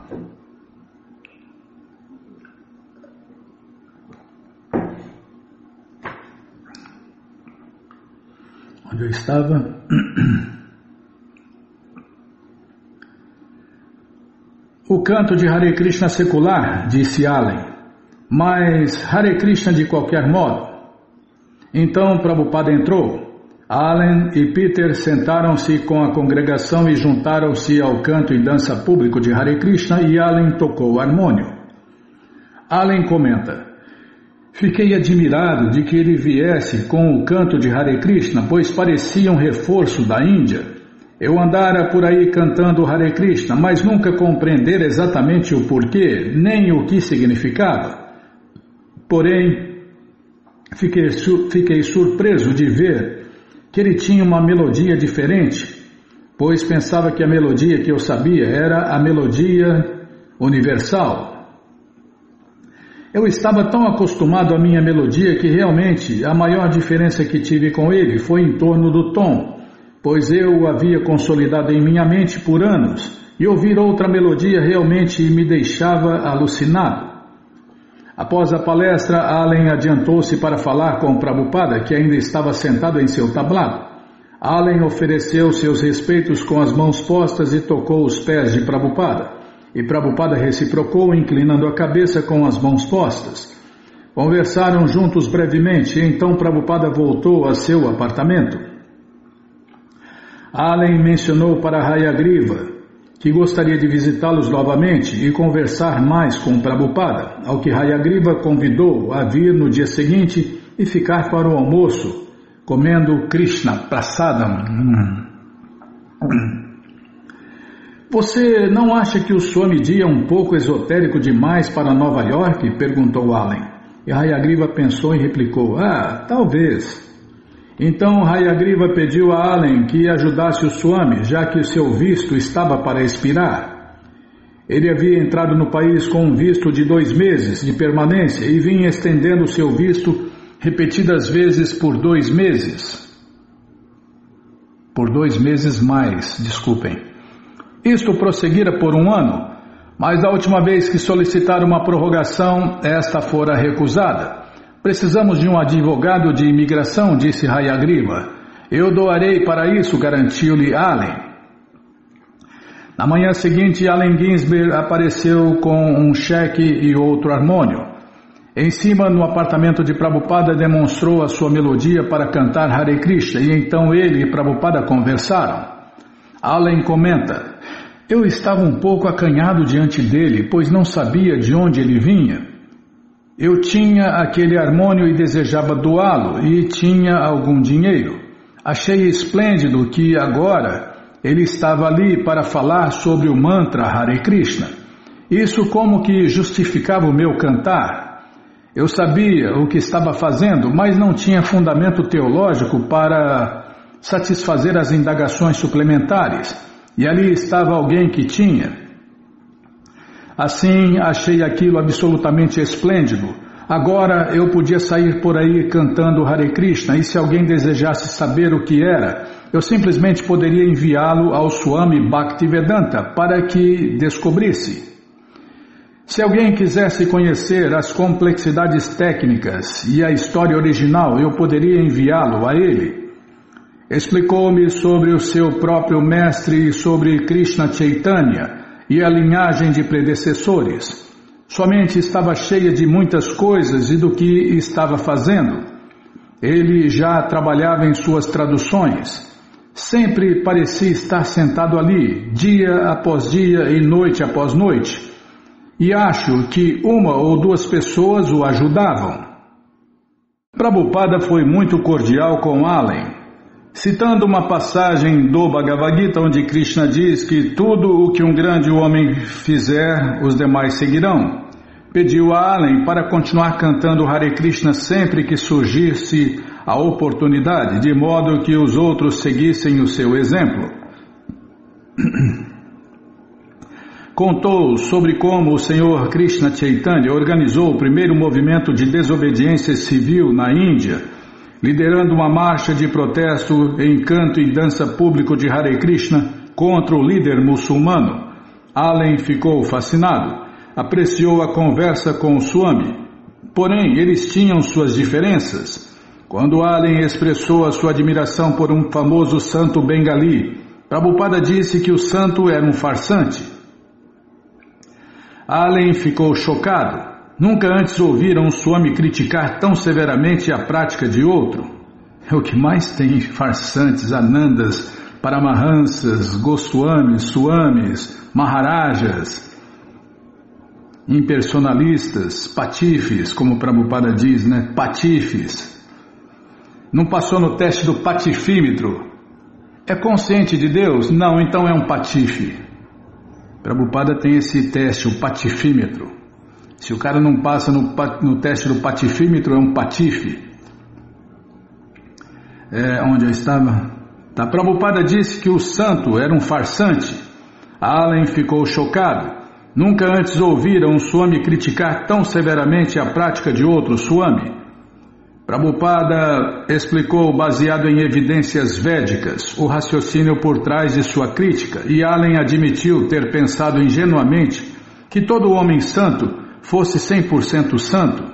Onde eu estava? O canto de Hare Krishna secular, disse Allen. Mas Hare Krishna de qualquer modo. Então Prabhupada entrou. Allen e Peter sentaram-se com a congregação e juntaram-se ao canto e dança público de Hare Krishna e Allen tocou o harmônio. Allen comenta: fiquei admirado de que ele viesse com o canto de Hare Krishna, pois parecia um reforço da Índia. Eu andara por aí cantando Hare Krishna, mas nunca compreender exatamente o porquê, nem o que significava. Porém, fiquei surpreso de ver que ele tinha uma melodia diferente, pois pensava que a melodia que eu sabia era a melodia universal. Eu estava tão acostumado à minha melodia que realmente a maior diferença que tive com ele foi em torno do tom, pois eu o havia consolidado em minha mente por anos e ouvir outra melodia realmente me deixava alucinado. Após a palestra, Allen adiantou-se para falar com Prabhupada, que ainda estava sentado em seu tablado. Allen ofereceu seus respeitos com as mãos postas e tocou os pés de Prabhupada. E Prabhupada reciprocou, inclinando a cabeça com as mãos postas. Conversaram juntos brevemente, e então Prabhupada voltou a seu apartamento. Allen mencionou para Hayagriva que gostaria de visitá-los novamente e conversar mais com Prabhupada, ao que Hayagriva convidou a vir no dia seguinte e ficar para o almoço, comendo Krishna Prasadam. Você não acha que o Swamiji é um pouco esotérico demais para Nova York? Perguntou Allen. E Hayagriva pensou e replicou, talvez. Então Hayagriva pediu a Allen que ajudasse o Swami, já que o seu visto estava para expirar. Ele havia entrado no país com um visto de 2 meses de permanência e vinha estendendo o seu visto repetidas vezes por 2 meses. Por 2 meses mais, desculpem. Isto prosseguira por 1 ano, mas da última vez que solicitaram uma prorrogação, esta fora recusada. Precisamos de um advogado de imigração, disse Hayagriva. Eu doarei para isso, garantiu-lhe Allen. Na manhã seguinte, Allen Ginsberg apareceu com um cheque e outro harmônio. Em cima, no apartamento de Prabhupada, demonstrou a sua melodia para cantar Hare Krishna, e então ele e Prabhupada conversaram. Allen comenta, eu estava um pouco acanhado diante dele, pois não sabia de onde ele vinha. Eu tinha aquele harmônio e desejava doá-lo, e tinha algum dinheiro. Achei esplêndido que agora ele estava ali para falar sobre o mantra Hare Krishna. Isso como que justificava o meu cantar. Eu sabia o que estava fazendo, mas não tinha fundamento teológico para satisfazer as indagações suplementares. E ali estava alguém que tinha. Assim, achei aquilo absolutamente esplêndido. Agora eu podia sair por aí cantando Hare Krishna, e se alguém desejasse saber o que era, eu simplesmente poderia enviá-lo ao Swami Bhaktivedanta para que descobrisse. Se alguém quisesse conhecer as complexidades técnicas e a história original, eu poderia enviá-lo a ele. Explicou-me sobre o seu próprio mestre e sobre Krishna Chaitanya e a linhagem de predecessores. Sua mente estava cheia de muitas coisas e do que estava fazendo. Ele já trabalhava em suas traduções. Sempre parecia estar sentado ali, dia após dia e noite após noite. E acho que 1 ou 2 pessoas o ajudavam. Prabhupada foi muito cordial com Allen. Citando uma passagem do Bhagavad Gita onde Krishna diz que tudo o que um grande homem fizer, os demais seguirão, pediu a Allen para continuar cantando Hare Krishna sempre que surgisse a oportunidade, de modo que os outros seguissem o seu exemplo. Contou sobre como o Senhor Krishna Chaitanya organizou o primeiro movimento de desobediência civil na Índia, liderando uma marcha de protesto em canto e dança público de Hare Krishna contra o líder muçulmano. Allen ficou fascinado, apreciou a conversa com o Swami, porém eles tinham suas diferenças. Quando Allen expressou a sua admiração por um famoso santo bengali, Prabhupada disse que o santo era um farsante. Allen ficou chocado. Nunca antes ouviram um Swami criticar tão severamente a prática de outro. É o que mais tem farsantes, anandas, paramahansas, goswamis, swamis, maharajas, impersonalistas, patifes, como Prabhupada diz, né? Patifes. Não passou no teste do patifímetro. É consciente de Deus? Não, então é um patife. Prabhupada tem esse teste, o patifímetro. Se o cara não passa no teste do patifímetro, é um patife. Onde eu estava? A Prabhupada disse que o santo era um farsante. Allen ficou chocado. Nunca antes ouvira um Swami criticar tão severamente a prática de outro Swami. Prabhupada explicou, baseado em evidências védicas, o raciocínio por trás de sua crítica, e Allen admitiu ter pensado ingenuamente que todo homem santo fosse 100% santo.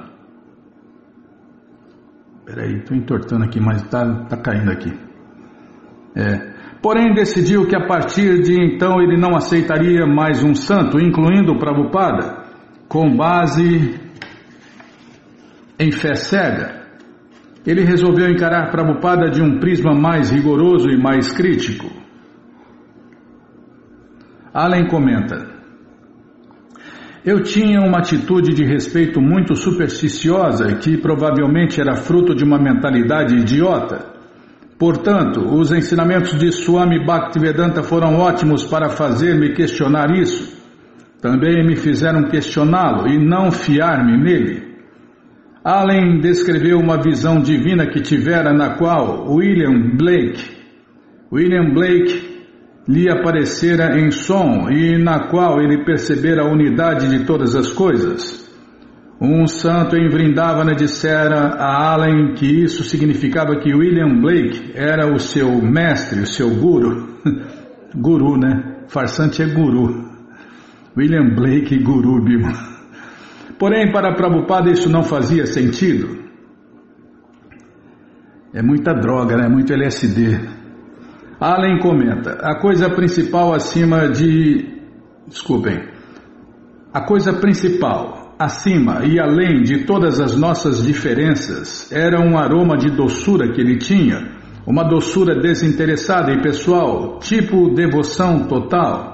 Peraí, estou entortando aqui, mas tá caindo aqui. Porém, decidiu que a partir de então ele não aceitaria mais um santo, incluindo Prabhupada, com base em fé cega. Ele resolveu encarar Prabhupada de um prisma mais rigoroso e mais crítico. Allen comenta: eu tinha uma atitude de respeito muito supersticiosa que provavelmente era fruto de uma mentalidade idiota. Portanto, os ensinamentos de Swami Bhaktivedanta foram ótimos para fazer-me questionar isso. Também me fizeram questioná-lo e não fiar-me nele. Allen descreveu uma visão divina que tivera, na qual William Blake lhe aparecera em som e na qual ele percebera a unidade de todas as coisas. Um santo em Vrindavana dissera a Allen que isso significava que William Blake era o seu mestre, o seu guru. Guru, né? Farsante é guru. William Blake, guru, Bima. Porém, para Prabhupada isso não fazia sentido. É muita droga, né? Muito LSD. Allen comenta: a coisa principal acima e além de todas as nossas diferenças era um aroma de doçura que ele tinha, uma doçura desinteressada e pessoal, tipo devoção total.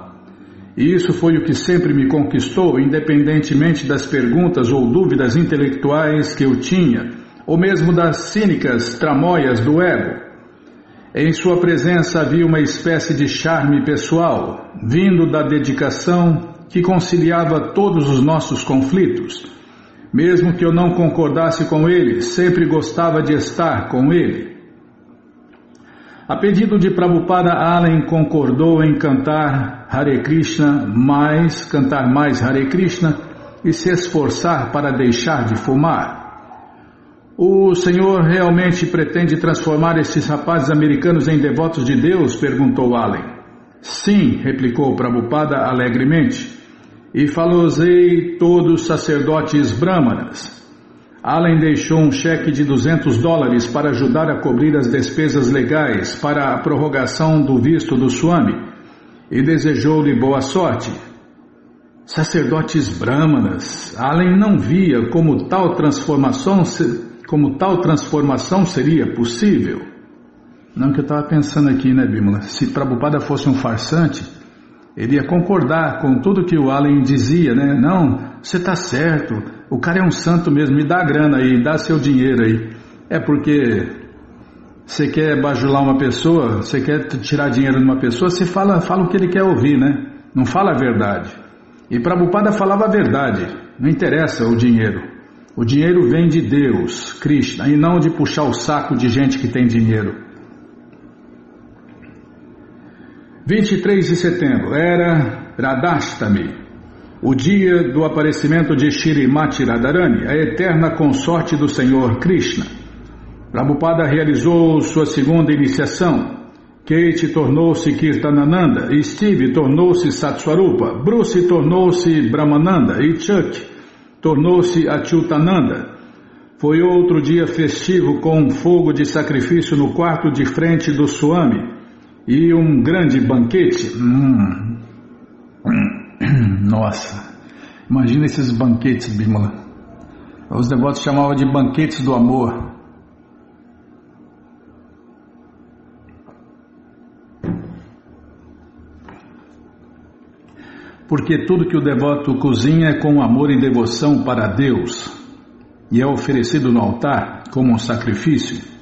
E isso foi o que sempre me conquistou, independentemente das perguntas ou dúvidas intelectuais que eu tinha, ou mesmo das cínicas tramóias do ego. Em sua presença havia uma espécie de charme pessoal, vindo da dedicação que conciliava todos os nossos conflitos. Mesmo que eu não concordasse com ele, sempre gostava de estar com ele. A pedido de Prabhupada, Allen concordou em cantar mais Hare Krishna e se esforçar para deixar de fumar. O Senhor realmente pretende transformar esses rapazes americanos em devotos de Deus? Perguntou Allen. Sim, replicou Prabhupada alegremente, e falosei todos sacerdotes brahmanas. Allen deixou um cheque de $200 para ajudar a cobrir as despesas legais para a prorrogação do visto do Swami e desejou-lhe boa sorte. Sacerdotes brahmanas, Allen não via como tal transformação seria possível. Não, que eu estava pensando aqui, né, Bímola? Se Prabhupada fosse um farsante, ele ia concordar com tudo que o Allen dizia, né? Não, você está certo, o cara é um santo mesmo, me dá grana aí, dá seu dinheiro aí. É porque você quer bajular uma pessoa, você quer tirar dinheiro de uma pessoa, você fala o que ele quer ouvir, né? Não fala a verdade. E Prabhupada falava a verdade, não interessa o dinheiro. O dinheiro vem de Deus, Krishna, e não de puxar o saco de gente que tem dinheiro. 23 de setembro, era Radhashtami, o dia do aparecimento de Shrimati Radharani, a eterna consorte do Senhor Krishna. Prabhupada realizou sua segunda iniciação. Kate tornou-se Kirtanananda, Steve tornou-se Satswarupa, Bruce tornou-se Brahmananda e Chuck tornou-se Achyutananda. Foi outro dia festivo com um fogo de sacrifício no quarto de frente do Swami e um grande banquete. Nossa, imagina esses banquetes, Bímola. Os devotos chamavam de banquetes do amor. Porque tudo que o devoto cozinha é com amor e devoção para Deus e é oferecido no altar como um sacrifício.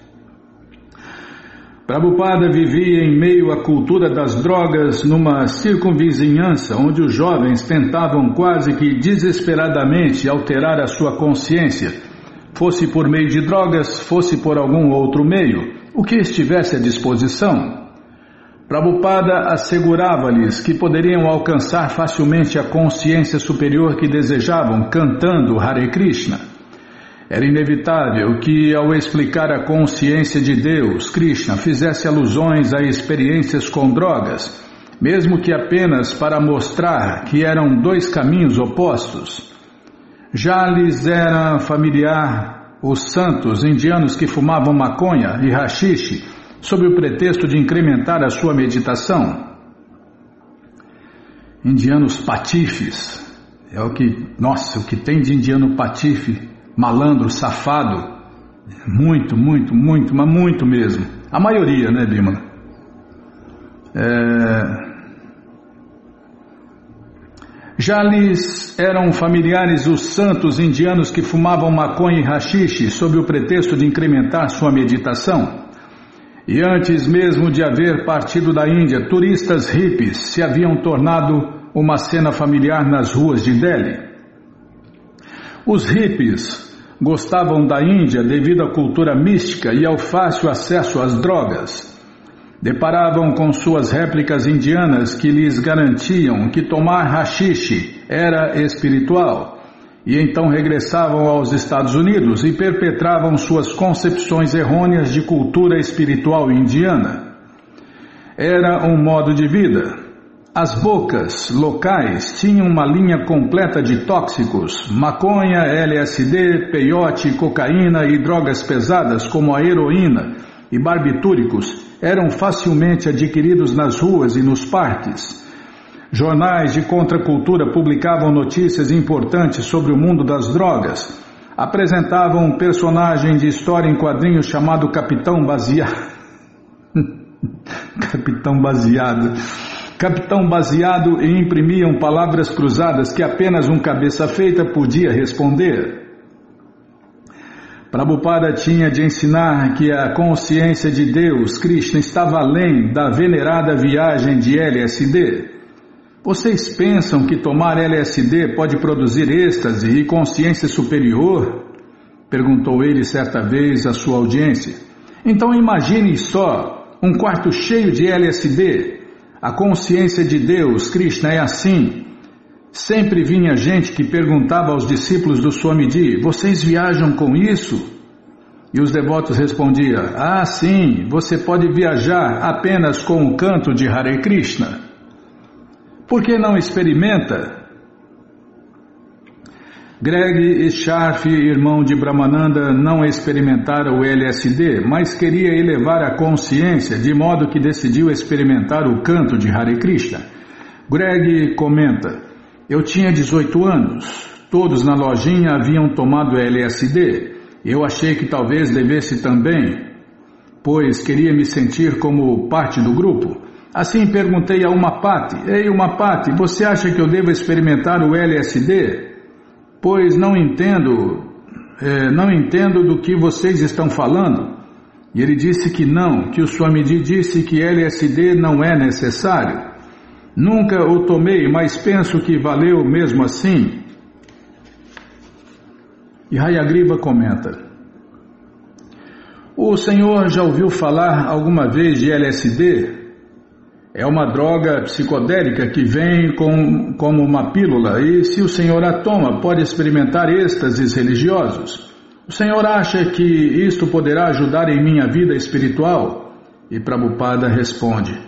Prabhupada vivia em meio à cultura das drogas numa circunvizinhança onde os jovens tentavam quase que desesperadamente alterar a sua consciência, fosse por meio de drogas, fosse por algum outro meio, o que estivesse à disposição. Prabhupada assegurava-lhes que poderiam alcançar facilmente a consciência superior que desejavam cantando Hare Krishna. Era inevitável que, ao explicar a consciência de Deus, Krishna fizesse alusões a experiências com drogas, mesmo que apenas para mostrar que eram dois caminhos opostos. Já lhes era familiar os santos indianos que fumavam maconha e haxixe sob o pretexto de incrementar a sua meditação. Indianos patifes, o que tem de indiano patife, malandro, safado, muito, mas muito mesmo. A maioria, né, Bimala? Já lhes eram familiares os santos indianos que fumavam maconha e haxixe sob o pretexto de incrementar sua meditação. E antes mesmo de haver partido da Índia, turistas hippies se haviam tornado uma cena familiar nas ruas de Delhi. Os hippies gostavam da Índia devido à cultura mística e ao fácil acesso às drogas. Deparavam com suas réplicas indianas que lhes garantiam que tomar haxixe era espiritual, e então regressavam aos Estados Unidos e perpetravam suas concepções errôneas de cultura espiritual indiana. Era um modo de vida. As bocas locais tinham uma linha completa de tóxicos, maconha, LSD, peiote, cocaína e drogas pesadas como a heroína e barbitúricos eram facilmente adquiridos nas ruas e nos parques. Jornais de contracultura publicavam notícias importantes sobre o mundo das drogas. Apresentavam um personagem de história em quadrinhos chamado Capitão Baseado. Capitão Baseado, e imprimiam palavras cruzadas que apenas um cabeça feita podia responder. Prabhupada tinha de ensinar que a consciência de Deus, Krishna, estava além da venerada viagem de LSD. Vocês pensam que tomar LSD pode produzir êxtase e consciência superior? Perguntou ele certa vez à sua audiência. Então imaginem só, um quarto cheio de LSD. A consciência de Deus, Krishna, é assim. Sempre vinha gente que perguntava aos discípulos do Swamiji, vocês viajam com isso? E os devotos respondiam, sim, você pode viajar apenas com o canto de Hare Krishna. Por que não experimenta? Greg Scharf, irmão de Brahmananda, não experimentara o LSD, mas queria elevar a consciência, de modo que decidiu experimentar o canto de Hare Krishna. Greg comenta, eu tinha 18 anos, todos na lojinha haviam tomado LSD, eu achei que talvez devesse também, pois queria me sentir como parte do grupo. Assim perguntei a Umapati, ei Umapati, você acha que eu devo experimentar o LSD? Pois não entendo do que vocês estão falando. E ele disse que não, que o Swamiji disse que LSD não é necessário. Nunca o tomei, mas penso que valeu mesmo assim. E Hayagriva comenta, o senhor já ouviu falar alguma vez de LSD? É uma droga psicodélica que vem como uma pílula e se o senhor a toma pode experimentar êxtases religiosos. O senhor acha que isto poderá ajudar em minha vida espiritual? E Prabhupada responde,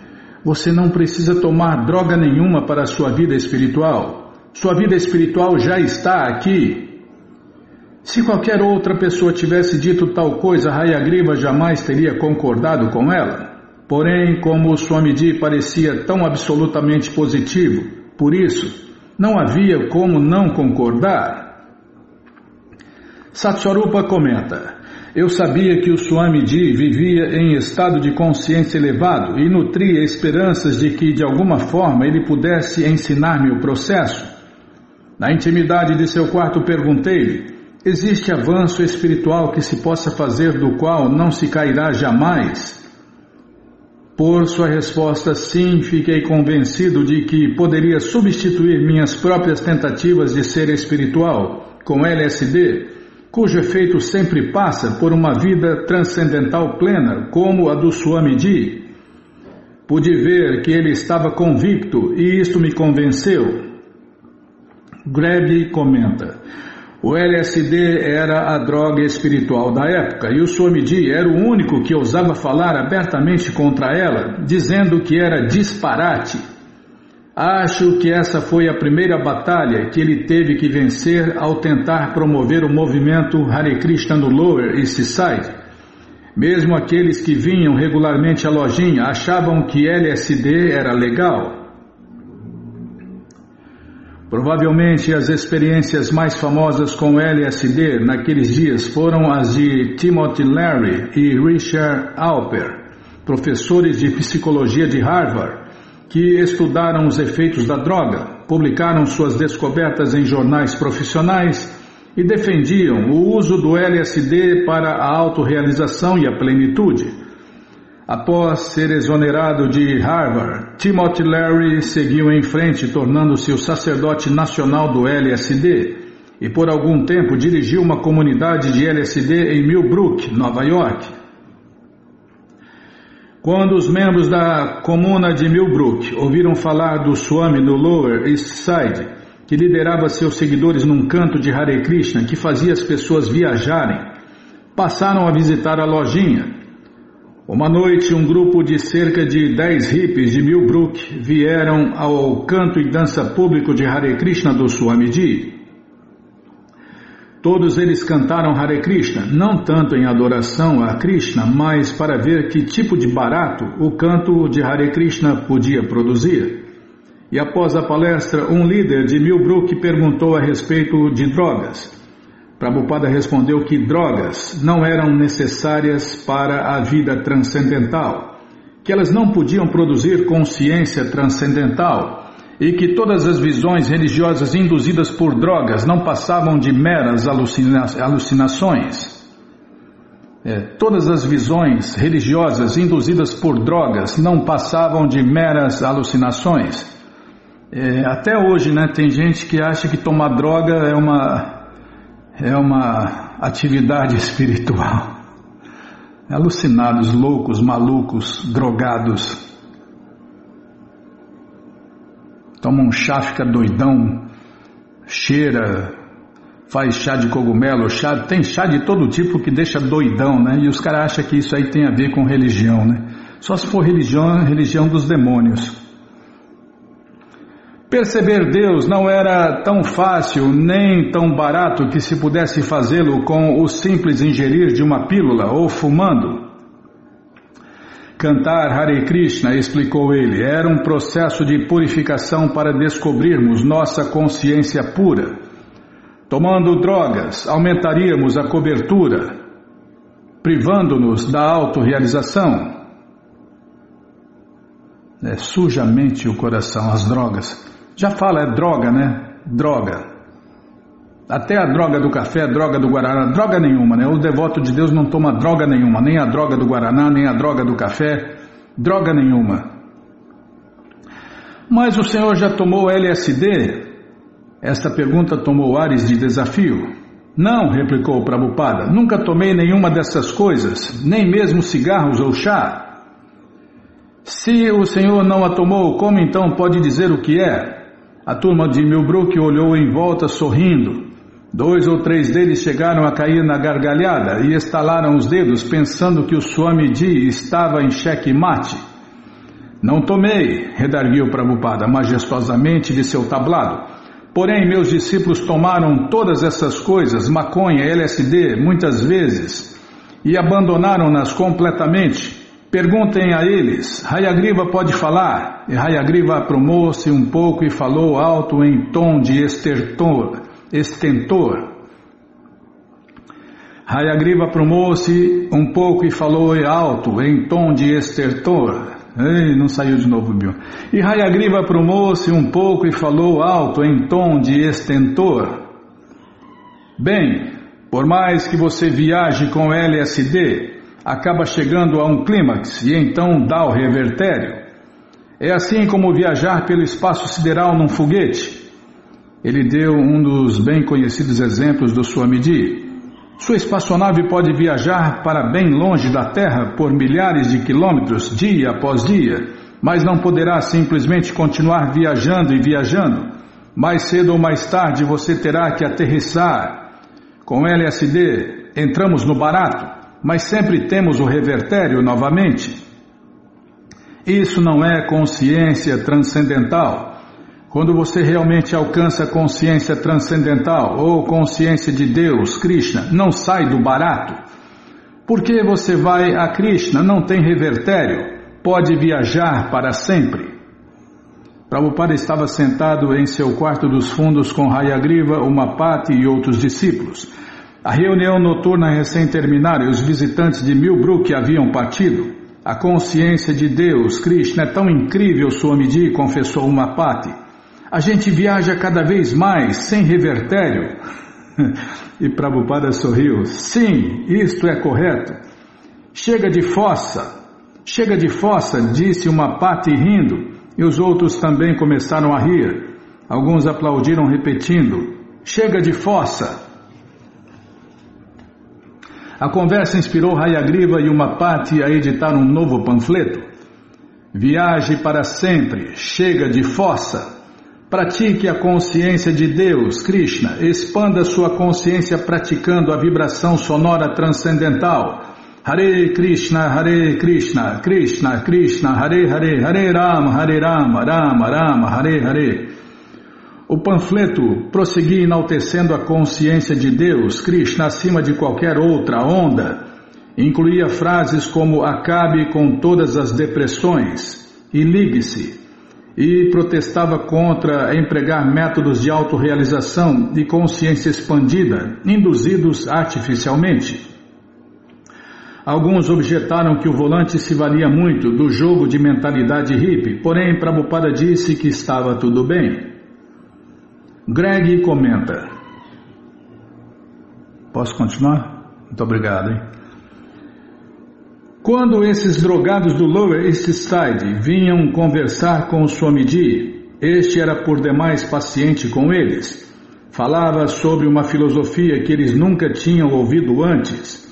você não precisa tomar droga nenhuma para a sua vida espiritual. Sua vida espiritual já está aqui. Se qualquer outra pessoa tivesse dito tal coisa, Hayagriva jamais teria concordado com ela. Porém, como o Swamiji parecia tão absolutamente positivo, por isso, não havia como não concordar. Satswarupa comenta, eu sabia que o Swamiji vivia em estado de consciência elevado e nutria esperanças de que, de alguma forma, ele pudesse ensinar-me o processo. Na intimidade de seu quarto perguntei-lhe, existe avanço espiritual que se possa fazer do qual não se cairá jamais? Por sua resposta sim, fiquei convencido de que poderia substituir minhas próprias tentativas de ser espiritual com LSD cujo efeito sempre passa por uma vida transcendental plena, como a do Swamiji. Pude ver que ele estava convicto e isto me convenceu. Greg comenta: o LSD era a droga espiritual da época e o Swamiji era o único que ousava falar abertamente contra ela, dizendo que era disparate. Acho que essa foi a primeira batalha que ele teve que vencer ao tentar promover o movimento Hare Krishna no Lower East Side. Mesmo aqueles que vinham regularmente à lojinha achavam que LSD era legal. Provavelmente as experiências mais famosas com LSD naqueles dias foram as de Timothy Leary e Richard Alper, professores de psicologia de Harvard, que estudaram os efeitos da droga, publicaram suas descobertas em jornais profissionais e defendiam o uso do LSD para a autorrealização e a plenitude. Após ser exonerado de Harvard, Timothy Leary seguiu em frente, tornando-se o sacerdote nacional do LSD e por algum tempo dirigiu uma comunidade de LSD em Millbrook, Nova York. Quando os membros da comuna de Millbrook ouviram falar do Swami no Lower East Side, que liderava seus seguidores num canto de Hare Krishna que fazia as pessoas viajarem, passaram a visitar a lojinha. Uma noite, um grupo de cerca de 10 hippies de Millbrook vieram ao canto e dança público de Hare Krishna do Swamiji. Todos eles cantaram Hare Krishna, não tanto em adoração a Krishna, mas para ver que tipo de barato o canto de Hare Krishna podia produzir. E após a palestra, um líder de Millbrook perguntou a respeito de drogas. Prabhupada respondeu que drogas não eram necessárias para a vida transcendental, que elas não podiam produzir consciência transcendental e que todas as visões religiosas induzidas por drogas não passavam de meras alucinações. Todas as visões religiosas induzidas por drogas não passavam de meras alucinações. Até hoje, né, tem gente que acha que tomar droga é uma atividade espiritual. Alucinados, loucos, malucos, drogados. Toma um chá, fica doidão, cheira, faz chá de cogumelo, tem chá de todo tipo que deixa doidão, né? E os caras acham que isso aí tem a ver com religião, né? Só se for religião dos demônios. Perceber Deus não era tão fácil nem tão barato que se pudesse fazê-lo com o simples ingerir de uma pílula ou fumando. Cantar Hare Krishna, explicou ele, era um processo de purificação para descobrirmos nossa consciência pura. Tomando drogas, aumentaríamos a cobertura, privando-nos da autorrealização. Suja a mente e o coração, as drogas. Já fala, droga, né? Droga. Até a droga do café, a droga do guaraná, droga nenhuma, né? O devoto de Deus não toma droga nenhuma, nem a droga do guaraná, nem a droga do café, droga nenhuma. Mas o senhor já tomou LSD? Esta pergunta tomou ares de desafio. Não, replicou Prabhupada, nunca tomei nenhuma dessas coisas, nem mesmo cigarros ou chá. Se o senhor não a tomou, como então pode dizer o que é? A turma de Millbrook olhou em volta sorrindo. 2 ou 3 deles chegaram a cair na gargalhada e estalaram os dedos pensando que o Swamiji estava em xeque-mate. Não tomei, redarguiu Prabhupada majestosamente de seu tablado. Porém, meus discípulos tomaram todas essas coisas, maconha, LSD, muitas vezes, e abandonaram-nas completamente. Perguntem a eles, Hayagriva pode falar? E Hayagriva aprumou-se um pouco e falou alto em tom de estentor. Hayagriva aprumou-se um pouco e falou alto em tom de estertor. Não saiu de novo, viu? E Hayagriva aprumou-se um pouco e falou alto em tom de estentor. Bem, por mais que você viaje com LSD, acaba chegando a um clímax e então dá o revertério. É assim como viajar pelo espaço sideral num foguete. Ele deu um dos bem conhecidos exemplos do Swamiji. Sua espaçonave pode viajar para bem longe da Terra por milhares de quilômetros, dia após dia, mas não poderá simplesmente continuar viajando e viajando. Mais cedo ou mais tarde você terá que aterrissar. Com LSD, entramos no barato, mas sempre temos o revertério novamente. Isso não é consciência transcendental. Quando você realmente alcança consciência transcendental ou consciência de Deus, Krishna, não sai do barato. Por que você vai a Krishna? Não tem revertério. Pode viajar para sempre. Prabhupada estava sentado em seu quarto dos fundos com Hayagriva, Umapati e outros discípulos. A reunião noturna recém-terminada e os visitantes de Millbrook haviam partido. A consciência de Deus, Krishna, é tão incrível, Swamiji, confessou Umapati. A gente viaja cada vez mais, sem revertério. E Prabhupada sorriu. Sim, isto é correto. Chega de fossa, disse Umapati rindo, e os outros também começaram a rir. Alguns aplaudiram repetindo, chega de fossa. A conversa inspirou Hayagriva e Umapati a editar um novo panfleto. Viaje para sempre, chega de fossa. Pratique a consciência de Deus, Krishna. Expanda sua consciência praticando a vibração sonora transcendental. Hare Krishna, Krishna Krishna, Hare Hare, Hare Rama, Rama Rama, Hare Hare. O panfleto prosseguia enaltecendo a consciência de Deus, Krishna, acima de qualquer outra onda. Incluía frases como acabe com todas as depressões e ligue-se. E protestava contra empregar métodos de autorrealização e consciência expandida, induzidos artificialmente. Alguns objetaram que o volante se valia muito do jogo de mentalidade hippie, porém Prabhupada disse que estava tudo bem. Greg comenta. Posso continuar? Muito obrigado, hein? Quando esses drogados do Lower East Side vinham conversar com o Swamiji, este era por demais paciente com eles. Falava sobre uma filosofia que eles nunca tinham ouvido antes.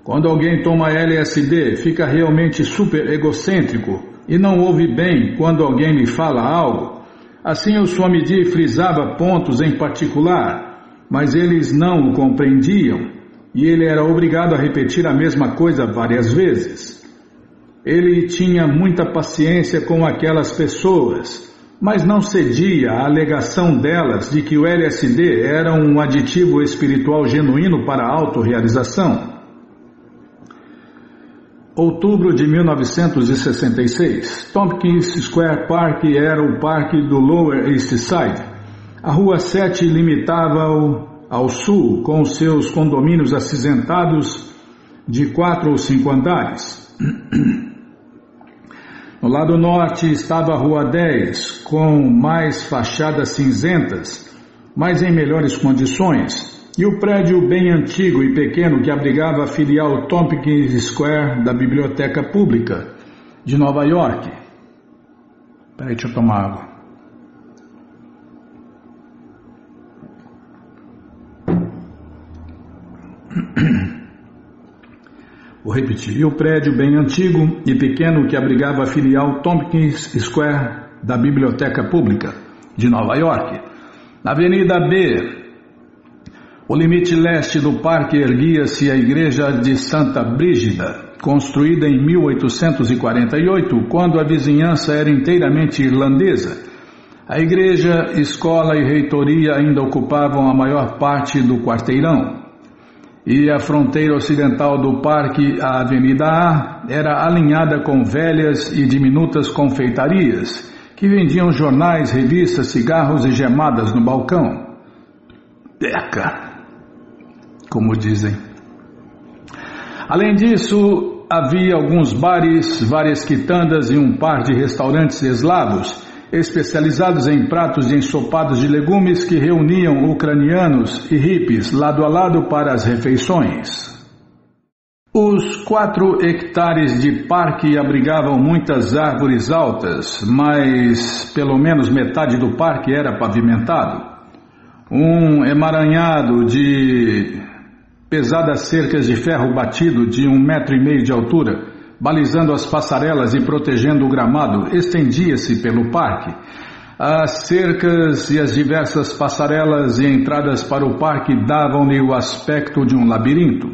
Quando alguém toma LSD, fica realmente super egocêntrico e não ouve bem quando alguém lhe fala algo. Assim o Swamiji frisava pontos em particular, mas eles não o compreendiam e ele era obrigado a repetir a mesma coisa várias vezes. Ele tinha muita paciência com aquelas pessoas, mas não cedia à alegação delas de que o LSD era um aditivo espiritual genuíno para a autorrealização. Outubro de 1966, Tompkins Square Park era o parque do Lower East Side. A Rua 7 limitava-o ao sul com seus condomínios acinzentados de 4 ou 5 andares. No lado norte estava a Rua 10, com mais fachadas cinzentas, mas em melhores condições. E o prédio bem antigo e pequeno que abrigava a filial Tompkins Square da Biblioteca Pública de Nova York. Peraí, deixa eu tomar água. Vou repetir. E o prédio bem antigo e pequeno que abrigava a filial Tompkins Square da Biblioteca Pública de Nova York. Na Avenida B, o limite leste do parque, erguia-se a igreja de Santa Brígida, construída em 1848, quando a vizinhança era inteiramente irlandesa. A igreja, escola e reitoria ainda ocupavam a maior parte do quarteirão. E a fronteira ocidental do parque, a Avenida A, era alinhada com velhas e diminutas confeitarias, que vendiam jornais, revistas, cigarros e gemadas no balcão. Eca! Como dizem. Além disso, havia alguns bares, várias quitandas e um par de restaurantes eslavos, especializados em pratos de ensopados de legumes que reuniam ucranianos e hippies lado a lado para as refeições. Os 4 hectares de parque abrigavam muitas árvores altas, mas pelo menos metade do parque era pavimentado. Um emaranhado de pesadas cercas de ferro batido de 1,5 m de altura, balizando as passarelas e protegendo o gramado, estendia-se pelo parque. As cercas e as diversas passarelas e entradas para o parque davam-lhe o aspecto de um labirinto.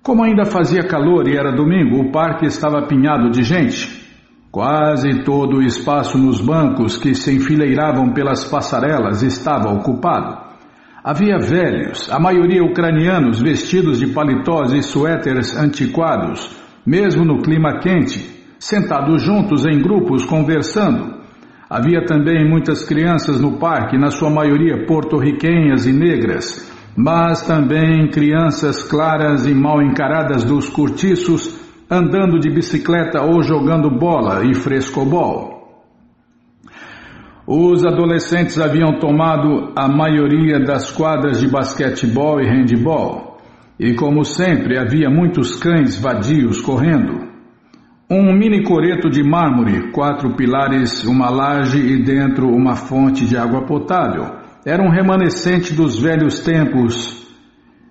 Como ainda fazia calor e era domingo, o parque estava apinhado de gente. Quase todo o espaço nos bancos que se enfileiravam pelas passarelas estava ocupado. Havia velhos, a maioria ucranianos, vestidos de paletós e suéteres antiquados, mesmo no clima quente, sentados juntos em grupos conversando. Havia também muitas crianças no parque, na sua maioria porto-riquenhas e negras, mas também crianças claras e mal encaradas dos cortiços, andando de bicicleta ou jogando bola e frescobol. Os adolescentes haviam tomado a maioria das quadras de basquetebol e handebol, e como sempre havia muitos cães vadios correndo. Um mini coreto de mármore, 4 pilares, uma laje e dentro uma fonte de água potável, era um remanescente dos velhos tempos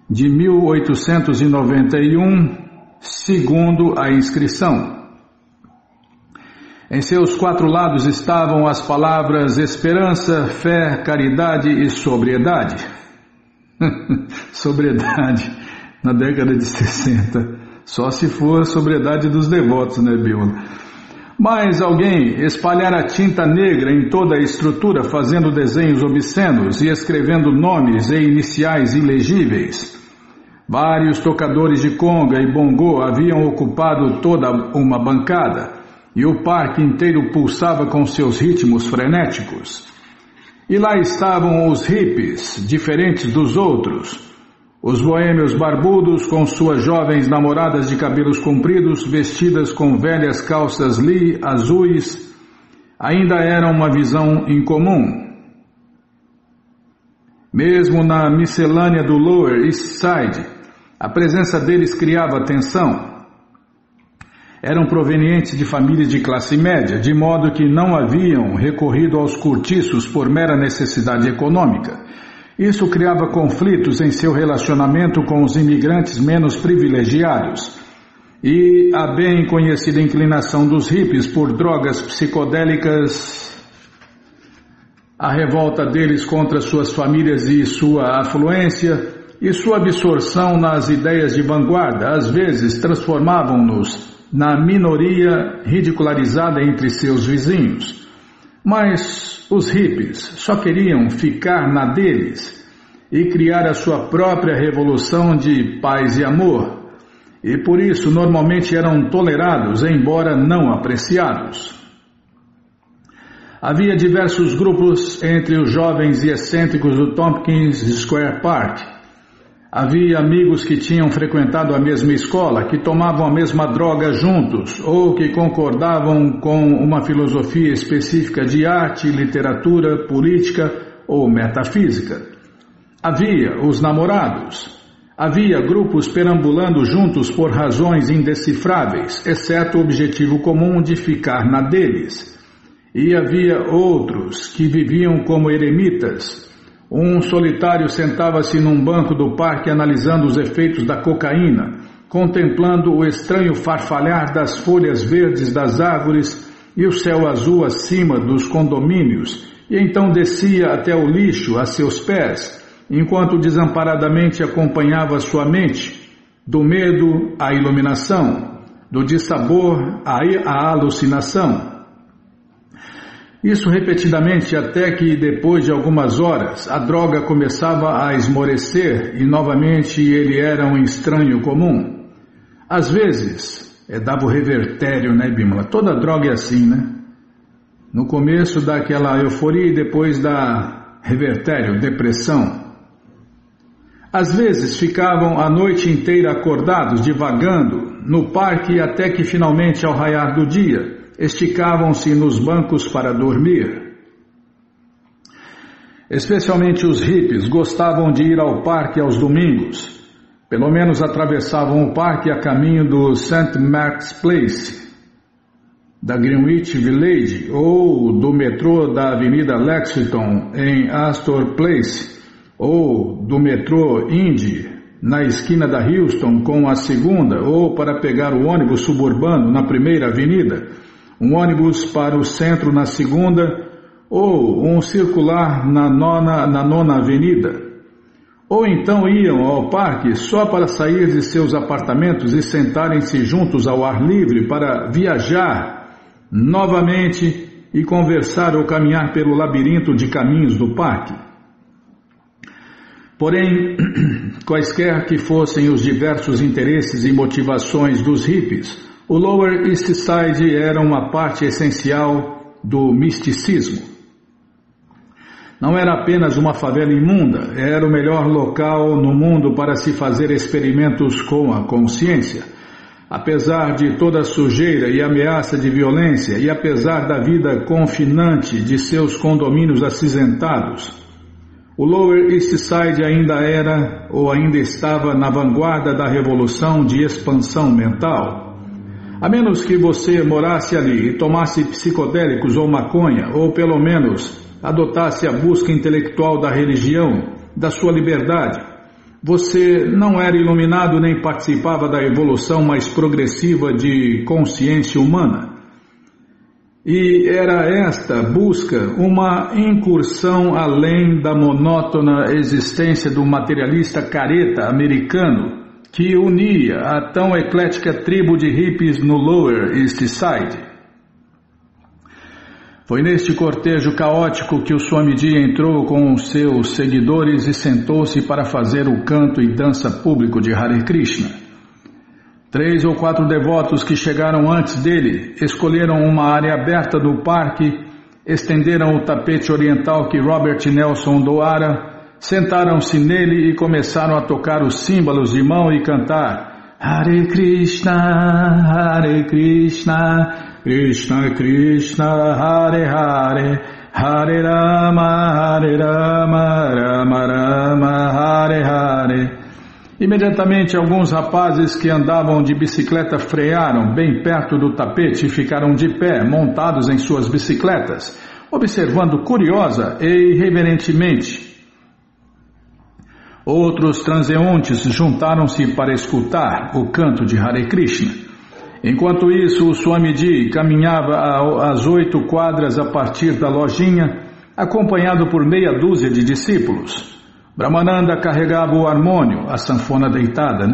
de 1891, segundo a inscrição. Em seus 4 lados estavam as palavras esperança, fé, caridade e sobriedade. Sobriedade na década de 60. Só se for a sobriedade dos devotos, né, Bíblia? Mas alguém espalhara tinta negra em toda a estrutura, fazendo desenhos obscenos e escrevendo nomes e iniciais ilegíveis. Vários tocadores de conga e bongô haviam ocupado toda uma bancada, e o parque inteiro pulsava com seus ritmos frenéticos. E lá estavam os hippies, diferentes dos outros, os boêmios barbudos com suas jovens namoradas de cabelos compridos, vestidas com velhas calças Lee azuis, ainda era uma visão incomum. Mesmo na miscelânea do Lower East Side, a presença deles criava tensão. Eram provenientes de famílias de classe média, de modo que não haviam recorrido aos cortiços por mera necessidade econômica. Isso criava conflitos em seu relacionamento com os imigrantes menos privilegiados. E a bem conhecida inclinação dos hippies por drogas psicodélicas, a revolta deles contra suas famílias e sua afluência, e sua absorção nas ideias de vanguarda, às vezes transformavam-nos na minoria ridicularizada entre seus vizinhos. Mas os hippies só queriam ficar na deles e criar a sua própria revolução de paz e amor, e por isso normalmente eram tolerados, embora não apreciados. Havia diversos grupos entre os jovens e excêntricos do Tompkins Square Park. Havia amigos que tinham frequentado a mesma escola, que tomavam a mesma droga juntos, ou que concordavam com uma filosofia específica de arte, literatura, política ou metafísica. Havia os namorados. Havia grupos perambulando juntos por razões indecifráveis, exceto o objetivo comum de ficar na deles. E havia outros que viviam como eremitas. Um solitário sentava-se num banco do parque analisando os efeitos da cocaína, contemplando o estranho farfalhar das folhas verdes das árvores e o céu azul acima dos condomínios, e então descia até o lixo a seus pés, enquanto desamparadamente acompanhava sua mente, do medo à iluminação, do dissabor à alucinação. Isso repetidamente até que, depois de algumas horas, a droga começava a esmorecer e novamente ele era um estranho comum. Às vezes, dava o revertério, né, Bímola? Toda droga é assim, né? No começo dá aquela euforia e depois dá revertério, depressão. Às vezes ficavam a noite inteira acordados, divagando, no parque até que finalmente, ao raiar do dia, esticavam-se nos bancos para dormir. Especialmente os hippies gostavam de ir ao parque aos domingos. Pelo menos atravessavam o parque a caminho do St. Mark's Place, da Greenwich Village ou do metrô da Avenida Lexington em Astor Place ou do metrô Indy na esquina da Houston com a segunda, ou para pegar o ônibus suburbano na primeira avenida, um ônibus para o centro na segunda, ou um circular na nona avenida. Ou então iam ao parque só para sair de seus apartamentos e sentarem-se juntos ao ar livre para viajar novamente e conversar ou caminhar pelo labirinto de caminhos do parque. Porém, quaisquer que fossem os diversos interesses e motivações dos hippies, o Lower East Side era uma parte essencial do misticismo. Não era apenas uma favela imunda, era o melhor local no mundo para se fazer experimentos com a consciência. Apesar de toda a sujeira e ameaça de violência, e apesar da vida confinante de seus condomínios acinzentados, o Lower East Side ainda era ou ainda estava na vanguarda da revolução de expansão mental. A menos que você morasse ali e tomasse psicodélicos ou maconha, ou pelo menos adotasse a busca intelectual da religião, da sua liberdade, você não era iluminado nem participava da evolução mais progressiva de consciência humana. E era esta busca uma incursão além da monótona existência do materialista careta americano que unia a tão eclética tribo de hippies no Lower East Side. Foi neste cortejo caótico que o Swamiji entrou com os seus seguidores e sentou-se para fazer o canto e dança público de Hare Krishna. 3 ou 4 devotos que chegaram antes dele escolheram uma área aberta do parque, estenderam o tapete oriental que Robert Nelson doara, sentaram-se nele e começaram a tocar os símbolos de mão e cantar Hare Krishna, Hare Krishna, Krishna Krishna, Hare Hare, Hare Rama, Hare Rama, Rama Rama, Hare Hare. Imediatamente alguns rapazes que andavam de bicicleta frearam bem perto do tapete e ficaram de pé, montados em suas bicicletas, observando curiosa e reverentemente. Outros transeuntes juntaram-se para escutar o canto de Hare Krishna. Enquanto isso, o Swamiji caminhava às 8 quadras a partir da lojinha, acompanhado por meia dúzia de discípulos. Brahmananda carregava o harmônio, a sanfona deitada,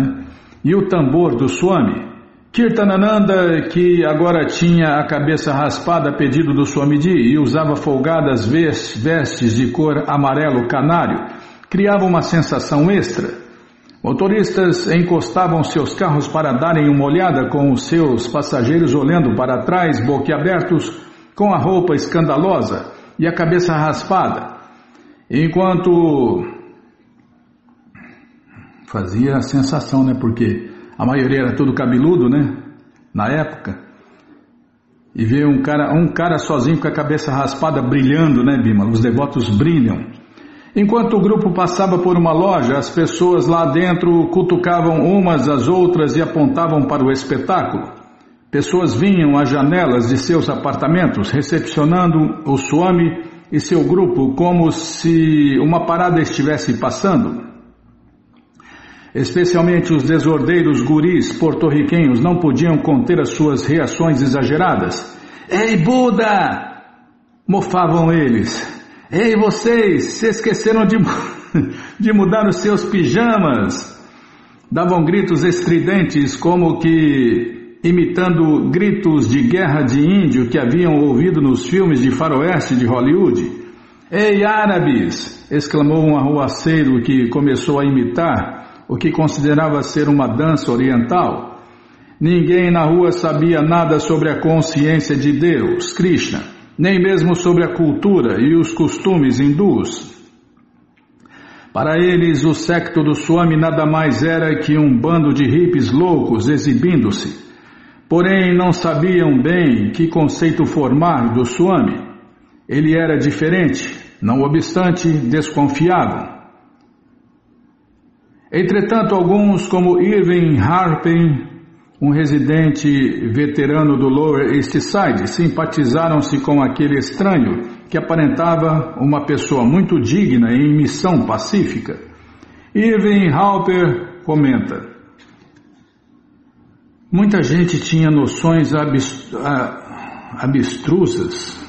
e o tambor do Swami. Kirtanananda, que agora tinha a cabeça raspada a pedido do Swamiji e usava folgadas vestes de cor amarelo canário, criava uma sensação extra. Motoristas encostavam seus carros para darem uma olhada com os seus passageiros olhando para trás, boquiabertos, com a roupa escandalosa e a cabeça raspada, enquanto fazia a sensação, porque a maioria era tudo cabeludo, na época, e ver um cara sozinho com a cabeça raspada brilhando, Bima, os devotos brilham. Enquanto o grupo passava por uma loja, as pessoas lá dentro cutucavam umas às outras e apontavam para o espetáculo. Pessoas vinham às janelas de seus apartamentos, recepcionando o Swami e seu grupo como se uma parada estivesse passando. Especialmente os desordeiros guris porto-riquenhos não podiam conter as suas reações exageradas. Ei, Buda! Mofavam eles. Ei, vocês, se esqueceram de mudar os seus pijamas? Davam gritos estridentes como que imitando gritos de guerra de índio que haviam ouvido nos filmes de faroeste de Hollywood. Ei, árabes! Exclamou um arruaceiro que começou a imitar o que considerava ser uma dança oriental. Ninguém na rua sabia nada sobre a consciência de Deus, Krishna, nem mesmo sobre a cultura e os costumes hindus. Para eles, o séquito do Swami nada mais era que um bando de hippies loucos exibindo-se. Porém, não sabiam bem que conceito formar do Swami. Ele era diferente, não obstante, desconfiavam. Entretanto, alguns, como Irving Harpen, um residente veterano do Lower East Side, simpatizaram-se com aquele estranho que aparentava uma pessoa muito digna e em missão pacífica. Irving Halper comenta: muita gente tinha noções abstrusas.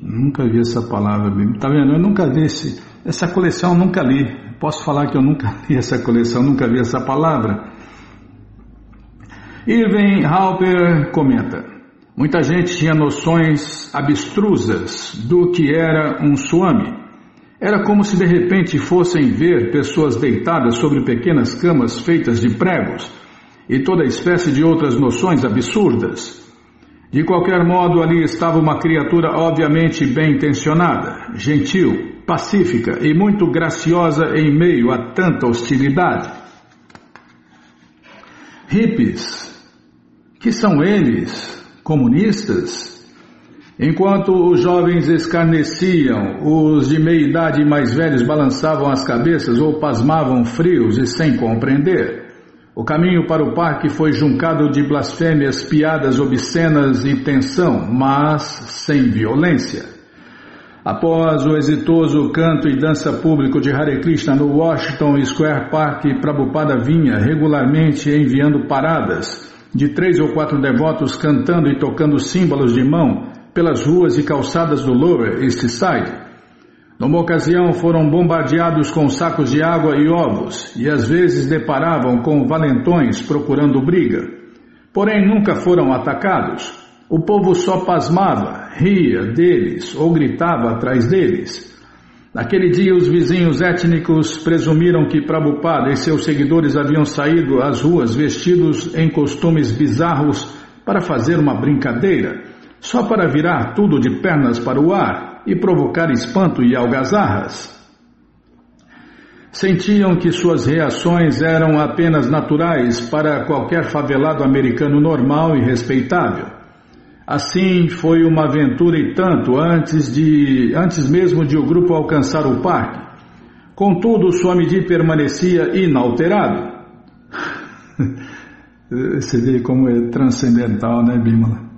Nunca vi essa palavra, tá vendo? Eu nunca vi essa coleção, eu nunca li. Posso falar que eu nunca li essa coleção, nunca vi essa palavra. Irving Halper comenta: muita gente tinha noções abstrusas do que era um swami. Era como se de repente fossem ver pessoas deitadas sobre pequenas camas feitas de pregos e toda espécie de outras noções absurdas. De qualquer modo, ali estava uma criatura obviamente bem intencionada, gentil, pacífica e muito graciosa em meio a tanta hostilidade. Hippies, que são eles? Comunistas? Enquanto os jovens escarneciam, os de meia idade e mais velhos balançavam as cabeças ou pasmavam frios e sem compreender. O caminho para o parque foi juncado de blasfêmias, piadas obscenas e tensão, mas sem violência. Após o exitoso canto e dança público de Hare Krishna no Washington Square Park, Prabhupada vinha regularmente enviando paradas de 3 ou 4 devotos cantando e tocando símbolos de mão pelas ruas e calçadas do Lower East Side. Numa ocasião foram bombardeados com sacos de água e ovos e às vezes deparavam com valentões procurando briga. Porém nunca foram atacados. O povo só pasmava, ria deles ou gritava atrás deles. Naquele dia os vizinhos étnicos presumiram que Prabhupada e seus seguidores haviam saído às ruas vestidos em costumes bizarros para fazer uma brincadeira, só para virar tudo de pernas para o ar e provocar espanto e algazarras. Sentiam que suas reações eram apenas naturais para qualquer favelado americano normal e respeitável. Assim foi uma aventura e tanto antes mesmo de o grupo alcançar o parque. Contudo, Swamiji permanecia inalterado. Você vê como é transcendental, né, Bimala?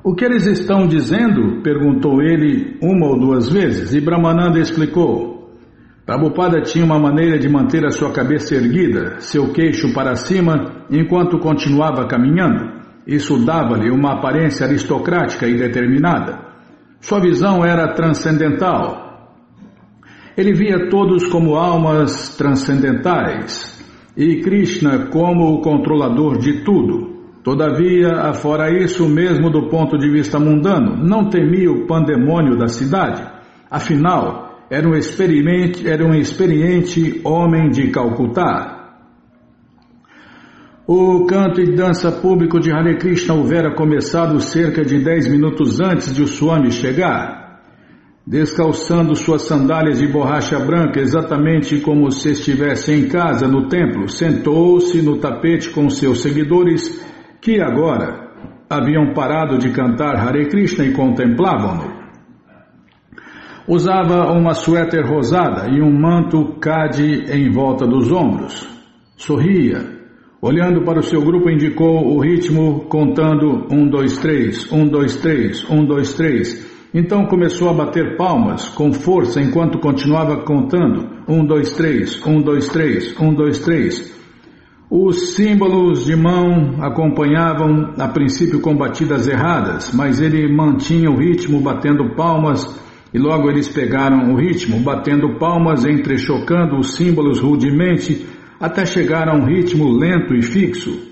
O que eles estão dizendo? Perguntou ele 1 ou 2 vezes, e Brahmananda explicou. Prabhupada tinha uma maneira de manter a sua cabeça erguida, seu queixo para cima, enquanto continuava caminhando. Isso dava-lhe uma aparência aristocrática e determinada. Sua visão era transcendental. Ele via todos como almas transcendentais, e Krishna como o controlador de tudo. Todavia, afora isso, mesmo do ponto de vista mundano, não temia o pandemônio da cidade. Afinal, era um experiente homem de Calcutá. O canto e dança público de Hare Krishna houvera começado cerca de 10 minutos antes de o Swami chegar. Descalçando suas sandálias de borracha branca, exatamente como se estivesse em casa no templo, sentou-se no tapete com seus seguidores, que agora haviam parado de cantar Hare Krishna e contemplavam-no. Usava uma suéter rosada e um manto cade em volta dos ombros. Sorria. Olhando para o seu grupo, indicou o ritmo, contando 1, 2, 3, 1, 2, 3, 1, 2, 3. Então começou a bater palmas com força enquanto continuava contando 1, 2, 3, 1, 2, 3, 1, 2, 3. Os símbolos de mão acompanhavam, a princípio, com batidas erradas, mas ele mantinha o ritmo batendo palmas, e logo eles pegaram o ritmo, batendo palmas, entrechocando os símbolos rudemente, até chegar a um ritmo lento e fixo.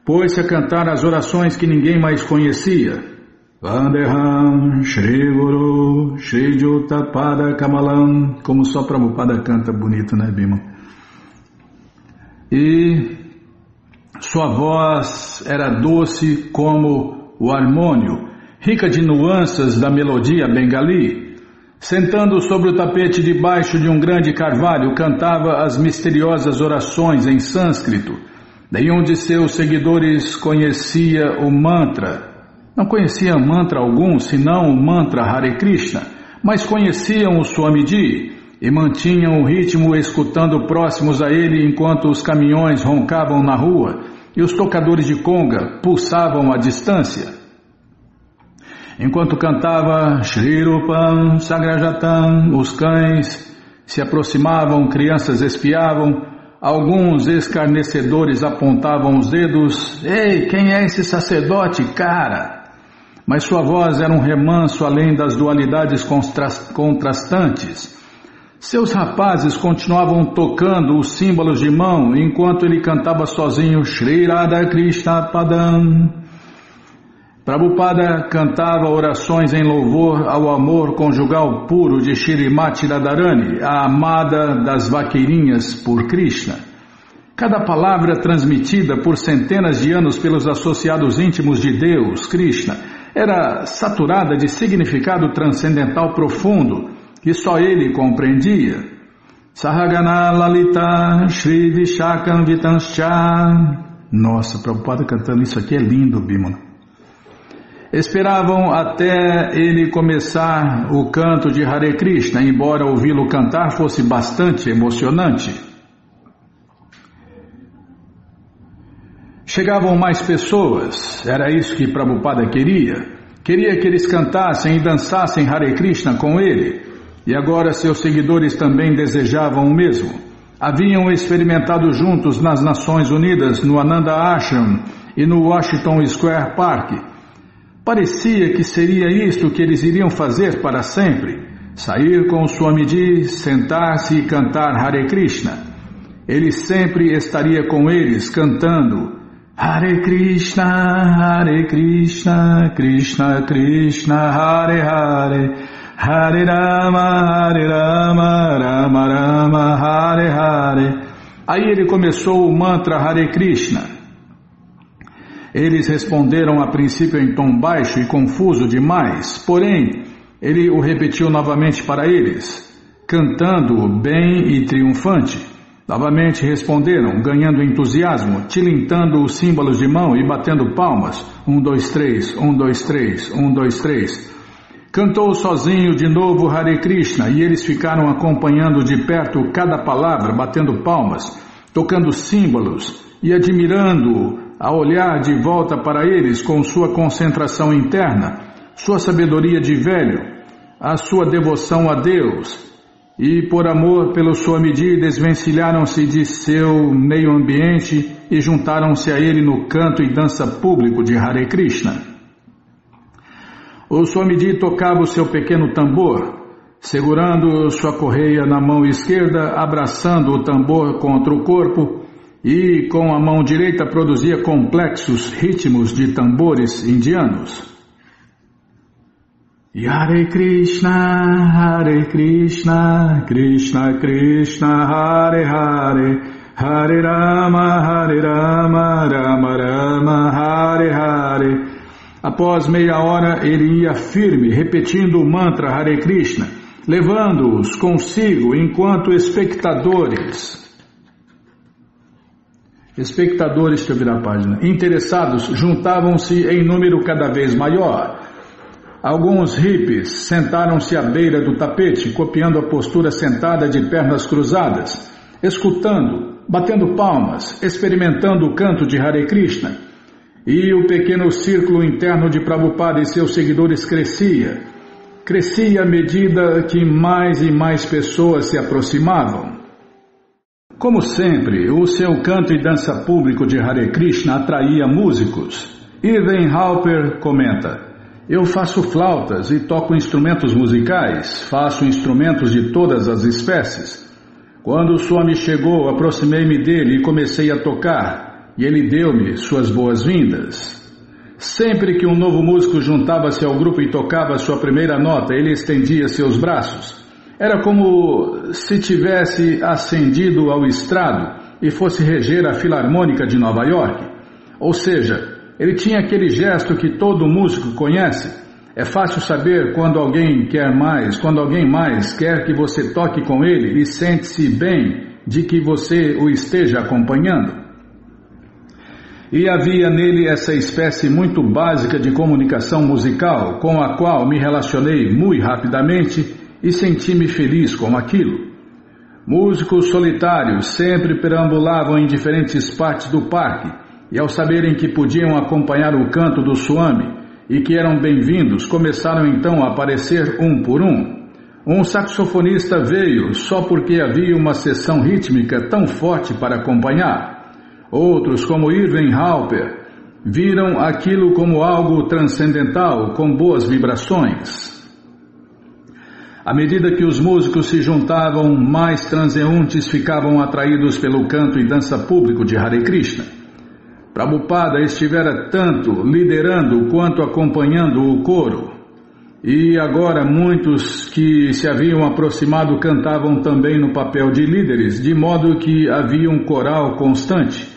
Pôs-se a cantar as orações que ninguém mais conhecia. Vandeham, Shri Guru, Shri Juta Pada Kamalam, como só Prabhupada canta bonito, né, Bima? E sua voz era doce como o harmônio, rica de nuances da melodia bengali. Sentando sobre o tapete debaixo de um grande carvalho, cantava as misteriosas orações em sânscrito. Nenhum de seus seguidores conhecia o mantra. Não conhecia mantra algum, senão o mantra Hare Krishna, mas conheciam o Swamiji e mantinham o ritmo escutando próximos a ele enquanto os caminhões roncavam na rua e os tocadores de conga pulsavam à distância. Enquanto cantava Shri Rupam Sagrajatam, os cães se aproximavam, crianças espiavam, alguns escarnecedores apontavam os dedos. Ei, quem é esse sacerdote, cara? Mas sua voz era um remanso além das dualidades contrastantes. Seus rapazes continuavam tocando os símbolos de mão enquanto ele cantava sozinho Shri Radha Krishna Padam. Prabhupada cantava orações em louvor ao amor conjugal puro de Shrimati Radharani, a amada das vaqueirinhas por Krishna. Cada palavra transmitida por centenas de anos pelos associados íntimos de Deus, Krishna, era saturada de significado transcendental profundo que só ele compreendia. Sahagana Lalita Shri Vishakam Vitanscha. Nossa, Prabhupada cantando isso aqui é lindo, Bimala. Esperavam até ele começar o canto de Hare Krishna, embora ouvi-lo cantar fosse bastante emocionante. Chegavam mais pessoas, era isso que Prabhupada queria. Queria que eles cantassem e dançassem Hare Krishna com ele, e agora seus seguidores também desejavam o mesmo. Haviam experimentado juntos nas Nações Unidas, no Ananda Ashram e no Washington Square Park. Parecia que seria isto que eles iriam fazer para sempre, sair com o Swamiji, sentar-se e cantar Hare Krishna. Ele sempre estaria com eles cantando Hare Krishna, Krishna Krishna, Hare Hare, Hare Rama, Rama Rama, Hare Hare. Aí ele começou o mantra Hare Krishna. Eles responderam a princípio em tom baixo e confuso demais, porém, ele o repetiu novamente para eles, cantando bem e triunfante. Novamente responderam, ganhando entusiasmo, tilintando os símbolos de mão e batendo palmas. 1, 2, 3, 1, 2, 3, 1, 2, 3. Cantou sozinho de novo Hare Krishna e eles ficaram acompanhando de perto cada palavra, batendo palmas, tocando símbolos e admirando-o a olhar de volta para eles com sua concentração interna, sua sabedoria de velho, a sua devoção a Deus, e por amor pelo Swamiji desvencilharam-se de seu meio ambiente e juntaram-se a ele no canto e dança público de Hare Krishna. O Swamiji tocava o seu pequeno tambor, segurando sua correia na mão esquerda, abraçando o tambor contra o corpo, e com a mão direita produzia complexos ritmos de tambores indianos. Hare Krishna, Krishna Krishna, Hare Hare, Hare Rama, Rama Rama, Hare Hare. Após meia hora ele ia firme, repetindo o mantra Hare Krishna, levando-os consigo enquanto espectadores, deixa eu virar a página, interessados juntavam-se em número cada vez maior. Alguns hippies sentaram-se à beira do tapete, copiando a postura sentada de pernas cruzadas, escutando, batendo palmas, experimentando o canto de Hare Krishna. E o pequeno círculo interno de Prabhupada e seus seguidores crescia à medida que mais e mais pessoas se aproximavam. Como sempre, o seu canto e dança público de Hare Krishna atraía músicos. Irving Halper comenta: eu faço flautas e toco instrumentos musicais, faço instrumentos de todas as espécies. Quando o Swami chegou, aproximei-me dele e comecei a tocar, e ele deu-me suas boas-vindas. Sempre que um novo músico juntava-se ao grupo e tocava sua primeira nota, ele estendia seus braços. Era como se tivesse ascendido ao estrado e fosse reger a Filarmônica de Nova York. Ou seja, ele tinha aquele gesto que todo músico conhece. É fácil saber quando alguém quer mais, quando alguém mais quer que você toque com ele e sente-se bem de que você o esteja acompanhando. E havia nele essa espécie muito básica de comunicação musical com a qual me relacionei muito rapidamente e senti-me feliz com aquilo. Músicos solitários sempre perambulavam em diferentes partes do parque, e ao saberem que podiam acompanhar o canto do Swami e que eram bem-vindos, começaram então a aparecer um por um. Um saxofonista veio só porque havia uma sessão rítmica tão forte para acompanhar. Outros, como Irving Halper, viram aquilo como algo transcendental, com boas vibrações. À medida que os músicos se juntavam, mais transeuntes ficavam atraídos pelo canto e dança público de Hare Krishna. Prabhupada estivera tanto liderando quanto acompanhando o coro. E agora muitos que se haviam aproximado cantavam também no papel de líderes, de modo que havia um coral constante.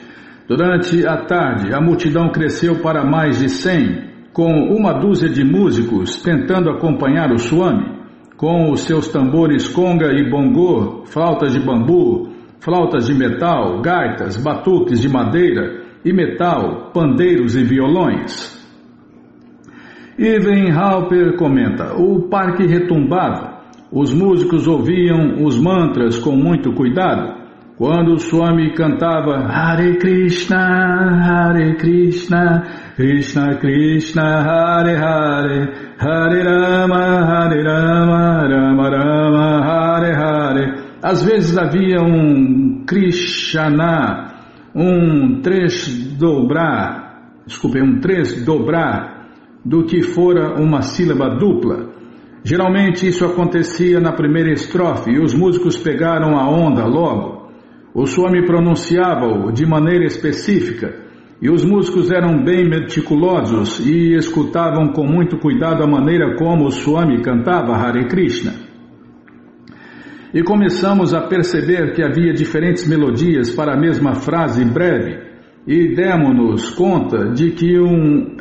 Durante a tarde, a multidão cresceu para mais de 100, com uma dúzia de músicos tentando acompanhar o Swami, com os seus tambores conga e bongô, flautas de bambu, flautas de metal, gaitas, batuques de madeira e metal, pandeiros e violões. Irving Halper comenta: o parque retumbava, os músicos ouviam os mantras com muito cuidado. Quando o Swami cantava Hare Krishna, Krishna Krishna, Hare Hare, Hare Rama, Rama Rama, Hare Hare, às vezes havia um Krishna, um tresdobrar do que fora uma sílaba dupla. Geralmente isso acontecia na primeira estrofe e os músicos pegaram a onda logo. O Swami pronunciava-o de maneira específica e os músicos eram bem meticulosos e escutavam com muito cuidado a maneira como o Swami cantava Hare Krishna. E começamos a perceber que havia diferentes melodias para a mesma frase breve e demos-nos conta de uma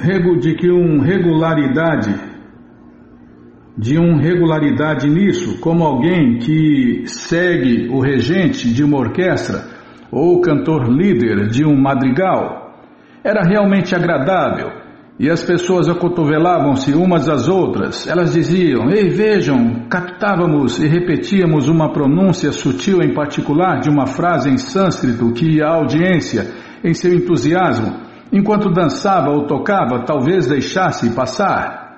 regularidade nisso, como alguém que segue o regente de uma orquestra ou o cantor líder de um madrigal. Era realmente agradável e as pessoas acotovelavam-se umas às outras. Elas diziam: ei, vejam, captávamos e repetíamos uma pronúncia sutil em particular de uma frase em sânscrito que a audiência, em seu entusiasmo, enquanto dançava ou tocava, talvez deixasse passar.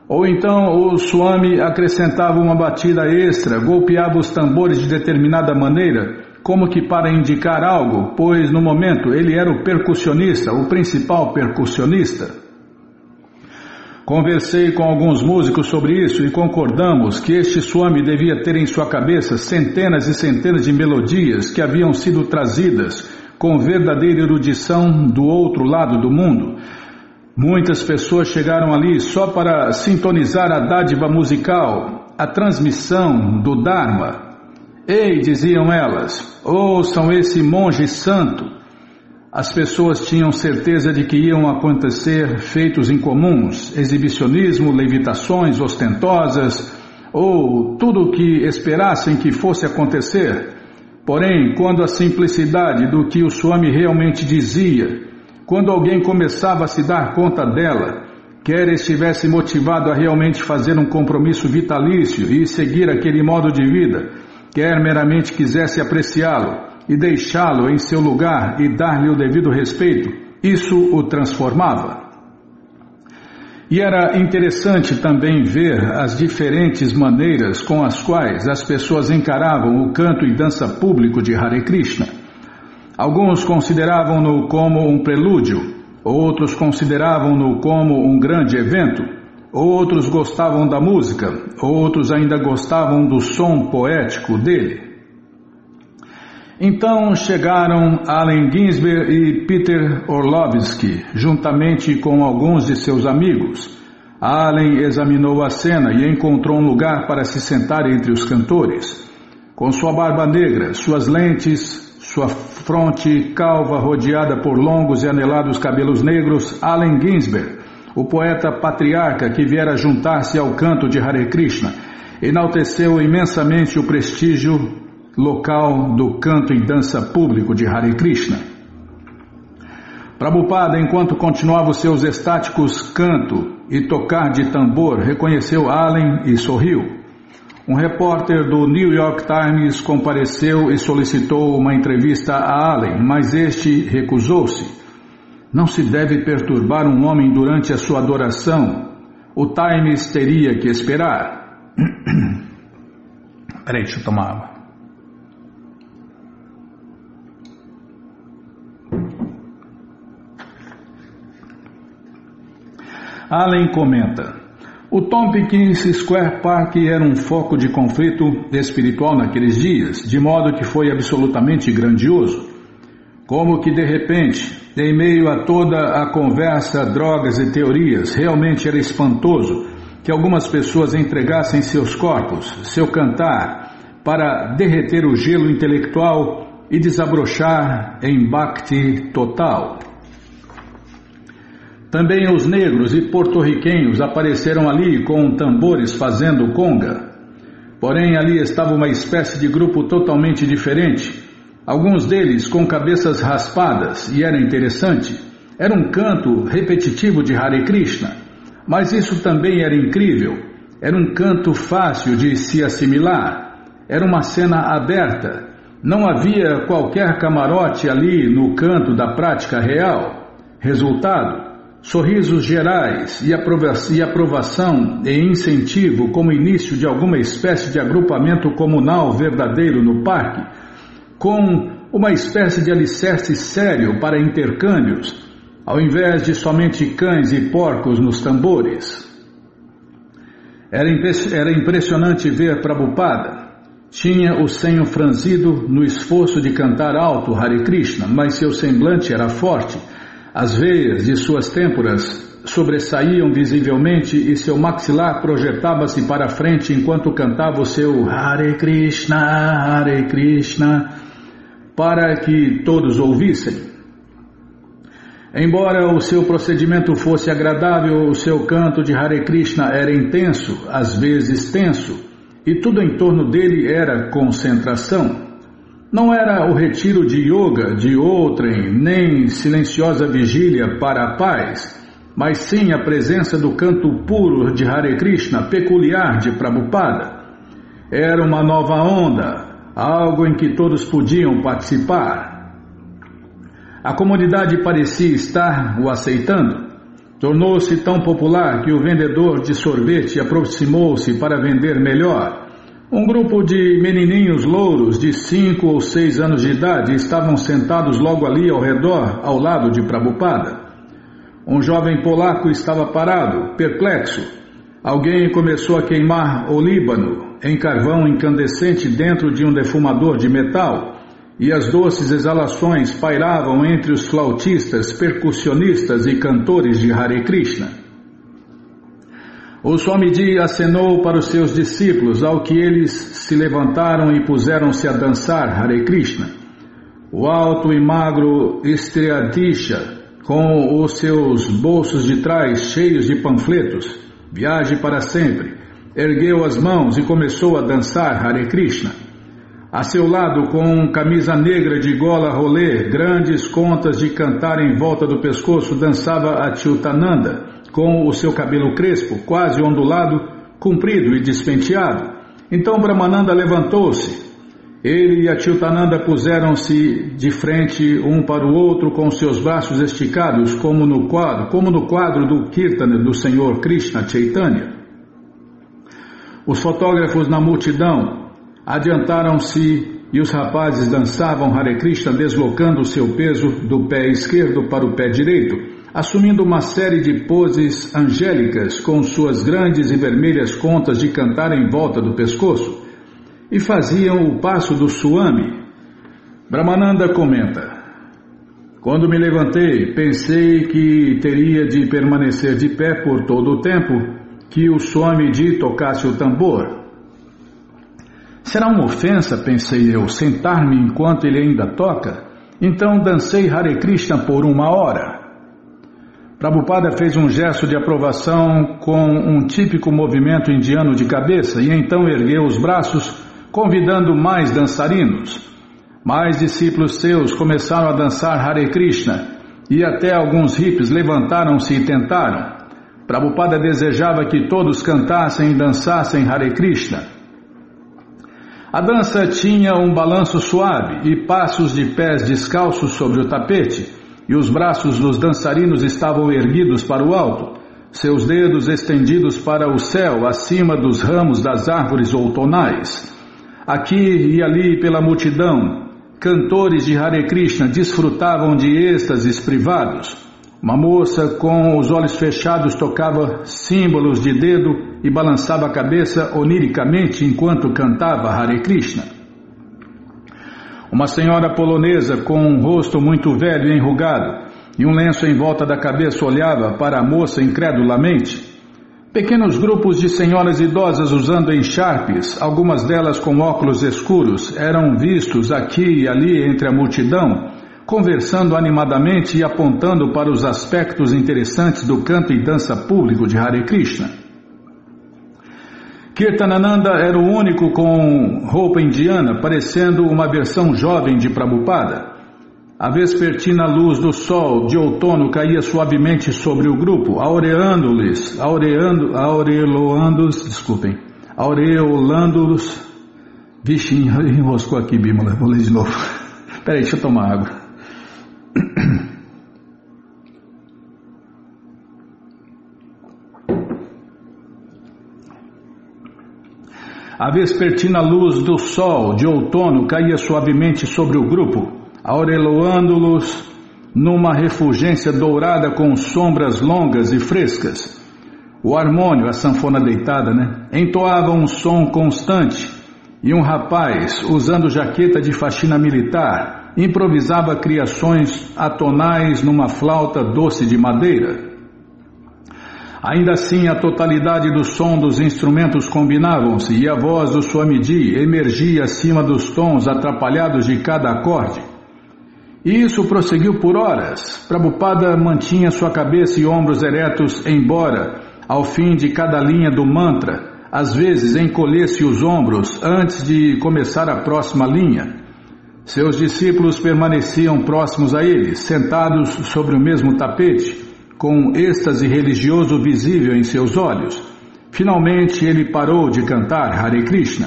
Ou então o Swami acrescentava uma batida extra, golpeava os tambores de determinada maneira, como que para indicar algo, pois no momento ele era o percussionista, o principal percussionista. Conversei com alguns músicos sobre isso e concordamos que este Swami devia ter em sua cabeça centenas e centenas de melodias que haviam sido trazidas com verdadeira erudição do outro lado do mundo. Muitas pessoas chegaram ali só para sintonizar a dádiva musical, a transmissão do Dharma. Ei, diziam elas, ouçam esse monge santo. As pessoas tinham certeza de que iam acontecer feitos incomuns, exibicionismo, levitações ostentosas, ou tudo o que esperassem que fosse acontecer. Porém, quando a simplicidade do que o Swami realmente dizia, quando alguém começava a se dar conta dela, quer estivesse motivado a realmente fazer um compromisso vitalício e seguir aquele modo de vida, quer meramente quisesse apreciá-lo e deixá-lo em seu lugar e dar-lhe o devido respeito, isso o transformava. E era interessante também ver as diferentes maneiras com as quais as pessoas encaravam o canto e dança público de Hare Krishna. Alguns consideravam-no como um prelúdio, outros consideravam-no como um grande evento, outros gostavam da música, outros ainda gostavam do som poético dele. Então chegaram Allen Ginsberg e Peter Orlovsky, juntamente com alguns de seus amigos. Allen examinou a cena e encontrou um lugar para se sentar entre os cantores. Com sua barba negra, suas lentes, sua fronte calva rodeada por longos e anelados cabelos negros, Allen Ginsberg, o poeta patriarca que viera juntar-se ao canto de Hare Krishna, enalteceu imensamente o prestígio local do canto e dança público de Hare Krishna. Prabhupada, enquanto continuava os seus estáticos canto e tocar de tambor, reconheceu Allen e sorriu. Um repórter do New York Times compareceu e solicitou uma entrevista a Allen, mas este recusou-se. Não se deve perturbar um homem durante a sua adoração. O Times teria que esperar. Peraí, deixa eu tomar água. Allen comenta: o Tompkins Square Park era um foco de conflito espiritual naqueles dias, de modo que foi absolutamente grandioso. Como que de repente, em meio a toda a conversa, drogas e teorias, realmente era espantoso que algumas pessoas entregassem seus corpos, seu cantar, para derreter o gelo intelectual e desabrochar em bhakti total. Também os negros e porto-riquenhos apareceram ali com tambores fazendo conga. Porém, ali estava uma espécie de grupo totalmente diferente. Alguns deles com cabeças raspadas, e era interessante. Era um canto repetitivo de Hare Krishna, mas isso também era incrível. Era um canto fácil de se assimilar. Era uma cena aberta. Não havia qualquer camarote ali no canto da prática real. Resultado: sorrisos gerais e aprovação e incentivo como início de alguma espécie de agrupamento comunal verdadeiro no parque, com uma espécie de alicerce sério para intercâmbios, ao invés de somente cães e porcos nos tambores. Era impressionante ver Prabhupada. Tinha o senho franzido no esforço de cantar alto Hare Krishna, mas seu semblante era forte. As veias de suas têmporas sobressaíam visivelmente e seu maxilar projetava-se para frente enquanto cantava o seu Hare Krishna, para que todos ouvissem. Embora o seu procedimento fosse agradável, o seu canto de Hare Krishna era intenso, às vezes tenso, e tudo em torno dele era concentração. Não era o retiro de yoga de outrem, nem silenciosa vigília para a paz, mas sim a presença do canto puro de Hare Krishna, peculiar de Prabhupada. Era uma nova onda, algo em que todos podiam participar. A comunidade parecia estar o aceitando. Tornou-se tão popular que o vendedor de sorvete aproximou-se para vender melhor. Um grupo de menininhos louros de 5 ou 6 anos de idade estavam sentados logo ali ao redor, ao lado de Prabhupada. Um jovem polaco estava parado, perplexo. Alguém começou a queimar olíbano em carvão incandescente dentro de um defumador de metal, e as doces exalações pairavam entre os flautistas, percussionistas e cantores de Hare Krishna. O Swamiji acenou para os seus discípulos, ao que eles se levantaram e puseram-se a dançar Hare Krishna. O alto e magro Striadisha, com os seus bolsos de trás cheios de panfletos, viaje para sempre, ergueu as mãos e começou a dançar Hare Krishna. A seu lado, com camisa negra de gola rolê, grandes contas de cantar em volta do pescoço, dançava Achyutananda, com o seu cabelo crespo, quase ondulado, comprido e despenteado. Então Brahmananda levantou-se. Ele e Achyutananda puseram-se de frente um para o outro com seus braços esticados, como no quadro do Kirtana do Senhor Krishna Chaitanya. Os fotógrafos na multidão adiantaram-se e os rapazes dançavam Hare Krishna deslocando o seu peso do pé esquerdo para o pé direito, assumindo uma série de poses angélicas com suas grandes e vermelhas contas de cantar em volta do pescoço, e faziam o passo do Swami. Brahmananda comenta: quando me levantei, pensei que teria de permanecer de pé por todo o tempo que o Swamiji tocasse o tambor. Será uma ofensa, pensei eu, sentar-me enquanto ele ainda toca? Então dancei Hare Krishna por 1 hora. Prabhupada fez um gesto de aprovação com um típico movimento indiano de cabeça e então ergueu os braços, convidando mais dançarinos. Mais discípulos seus começaram a dançar Hare Krishna e até alguns hippies levantaram-se e tentaram. Prabhupada desejava que todos cantassem e dançassem Hare Krishna. A dança tinha um balanço suave e passos de pés descalços sobre o tapete, e os braços dos dançarinos estavam erguidos para o alto, seus dedos estendidos para o céu, acima dos ramos das árvores outonais. Aqui e ali pela multidão, cantores de Hare Krishna desfrutavam de êxtases privados. Uma moça com os olhos fechados tocava símbolos de dedo e balançava a cabeça oniricamente enquanto cantava Hare Krishna. Uma senhora polonesa com um rosto muito velho e enrugado e um lenço em volta da cabeça olhava para a moça incredulamente. Pequenos grupos de senhoras idosas usando encharpes, algumas delas com óculos escuros, eram vistos aqui e ali entre a multidão, conversando animadamente e apontando para os aspectos interessantes do canto e dança público de Hare Krishna. Kirtanananda era o único com roupa indiana, parecendo uma versão jovem de Prabhupada. A vespertina luz do sol de outono caía suavemente sobre o grupo, aureolando-os. Vixe, enroscou aqui, Bímola, vou ler de novo. Peraí, deixa eu tomar água. A vespertina luz do sol de outono caía suavemente sobre o grupo, aureolando-los numa refulgência dourada com sombras longas e frescas. O harmônio, a sanfona deitada, entoava um som constante e um rapaz, usando jaqueta de faxina militar, improvisava criações atonais numa flauta doce de madeira. Ainda assim, a totalidade do som dos instrumentos combinavam-se e a voz do Swamiji emergia acima dos tons atrapalhados de cada acorde. E isso prosseguiu por horas. Prabhupada mantinha sua cabeça e ombros eretos, embora, ao fim de cada linha do mantra, às vezes encolhesse os ombros antes de começar a próxima linha. Seus discípulos permaneciam próximos a ele, sentados sobre o mesmo tapete, com êxtase religioso visível em seus olhos. Finalmente ele parou de cantar Hare Krishna.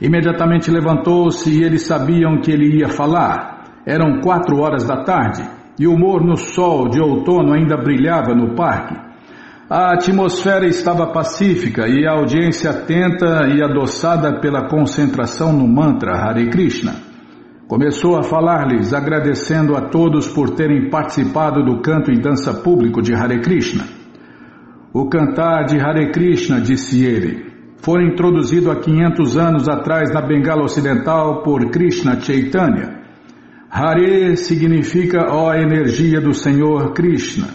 Imediatamente levantou-se e eles sabiam que ele ia falar. Eram 4 horas da tarde e o morno sol de outono ainda brilhava no parque. A atmosfera estava pacífica e a audiência atenta e adoçada pela concentração no mantra Hare Krishna. Começou a falar-lhes, agradecendo a todos por terem participado do canto e dança público de Hare Krishna. O cantar de Hare Krishna, disse ele, foi introduzido há 500 anos atrás na Bengala Ocidental por Krishna Chaitanya. Hare significa ó energia do Senhor Krishna.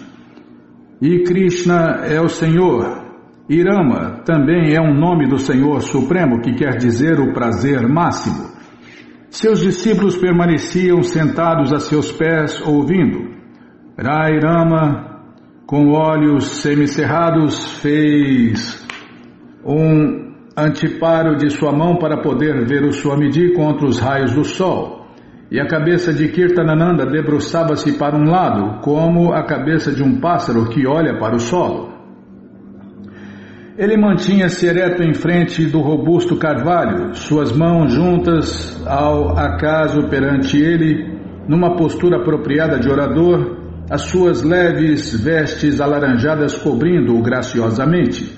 E Krishna é o Senhor. E Rama também é um nome do Senhor Supremo que quer dizer o prazer máximo. Seus discípulos permaneciam sentados a seus pés ouvindo. Rai Rama, com olhos semicerrados, fez um anteparo de sua mão para poder ver o Swamiji contra os raios do sol. E a cabeça de Kirtanananda debruçava-se para um lado, como a cabeça de um pássaro que olha para o solo. Ele mantinha-se ereto em frente do robusto carvalho, suas mãos juntas ao acaso perante ele, numa postura apropriada de orador, as suas leves vestes alaranjadas cobrindo-o graciosamente.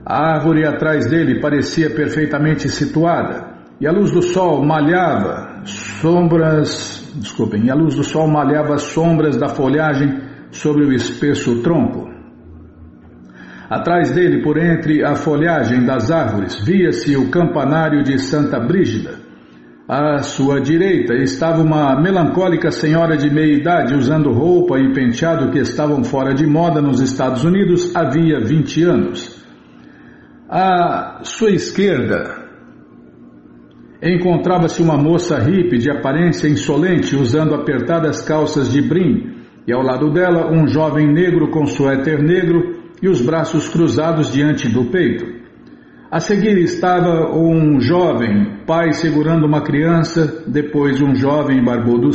A árvore atrás dele parecia perfeitamente situada, e a luz do sol malhava as sombras da folhagem sobre o espesso tronco. Atrás dele, por entre a folhagem das árvores, via-se o campanário de Santa Brígida. À sua direita estava uma melancólica senhora de meia-idade usando roupa e penteado que estavam fora de moda nos Estados Unidos havia 20 anos. À sua esquerda encontrava-se uma moça hippie de aparência insolente usando apertadas calças de brim e ao lado dela um jovem negro com suéter negro e os braços cruzados diante do peito. A seguir estava um jovem pai segurando uma criança, depois um jovem barbudo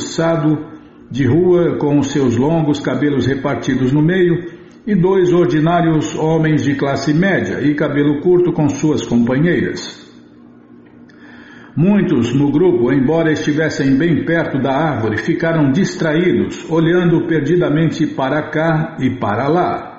de rua com os seus longos cabelos repartidos no meio e 2 ordinários homens de classe média e cabelo curto com suas companheiras. Muitos no grupo, embora estivessem bem perto da árvore, ficaram distraídos, olhando perdidamente para cá e para lá.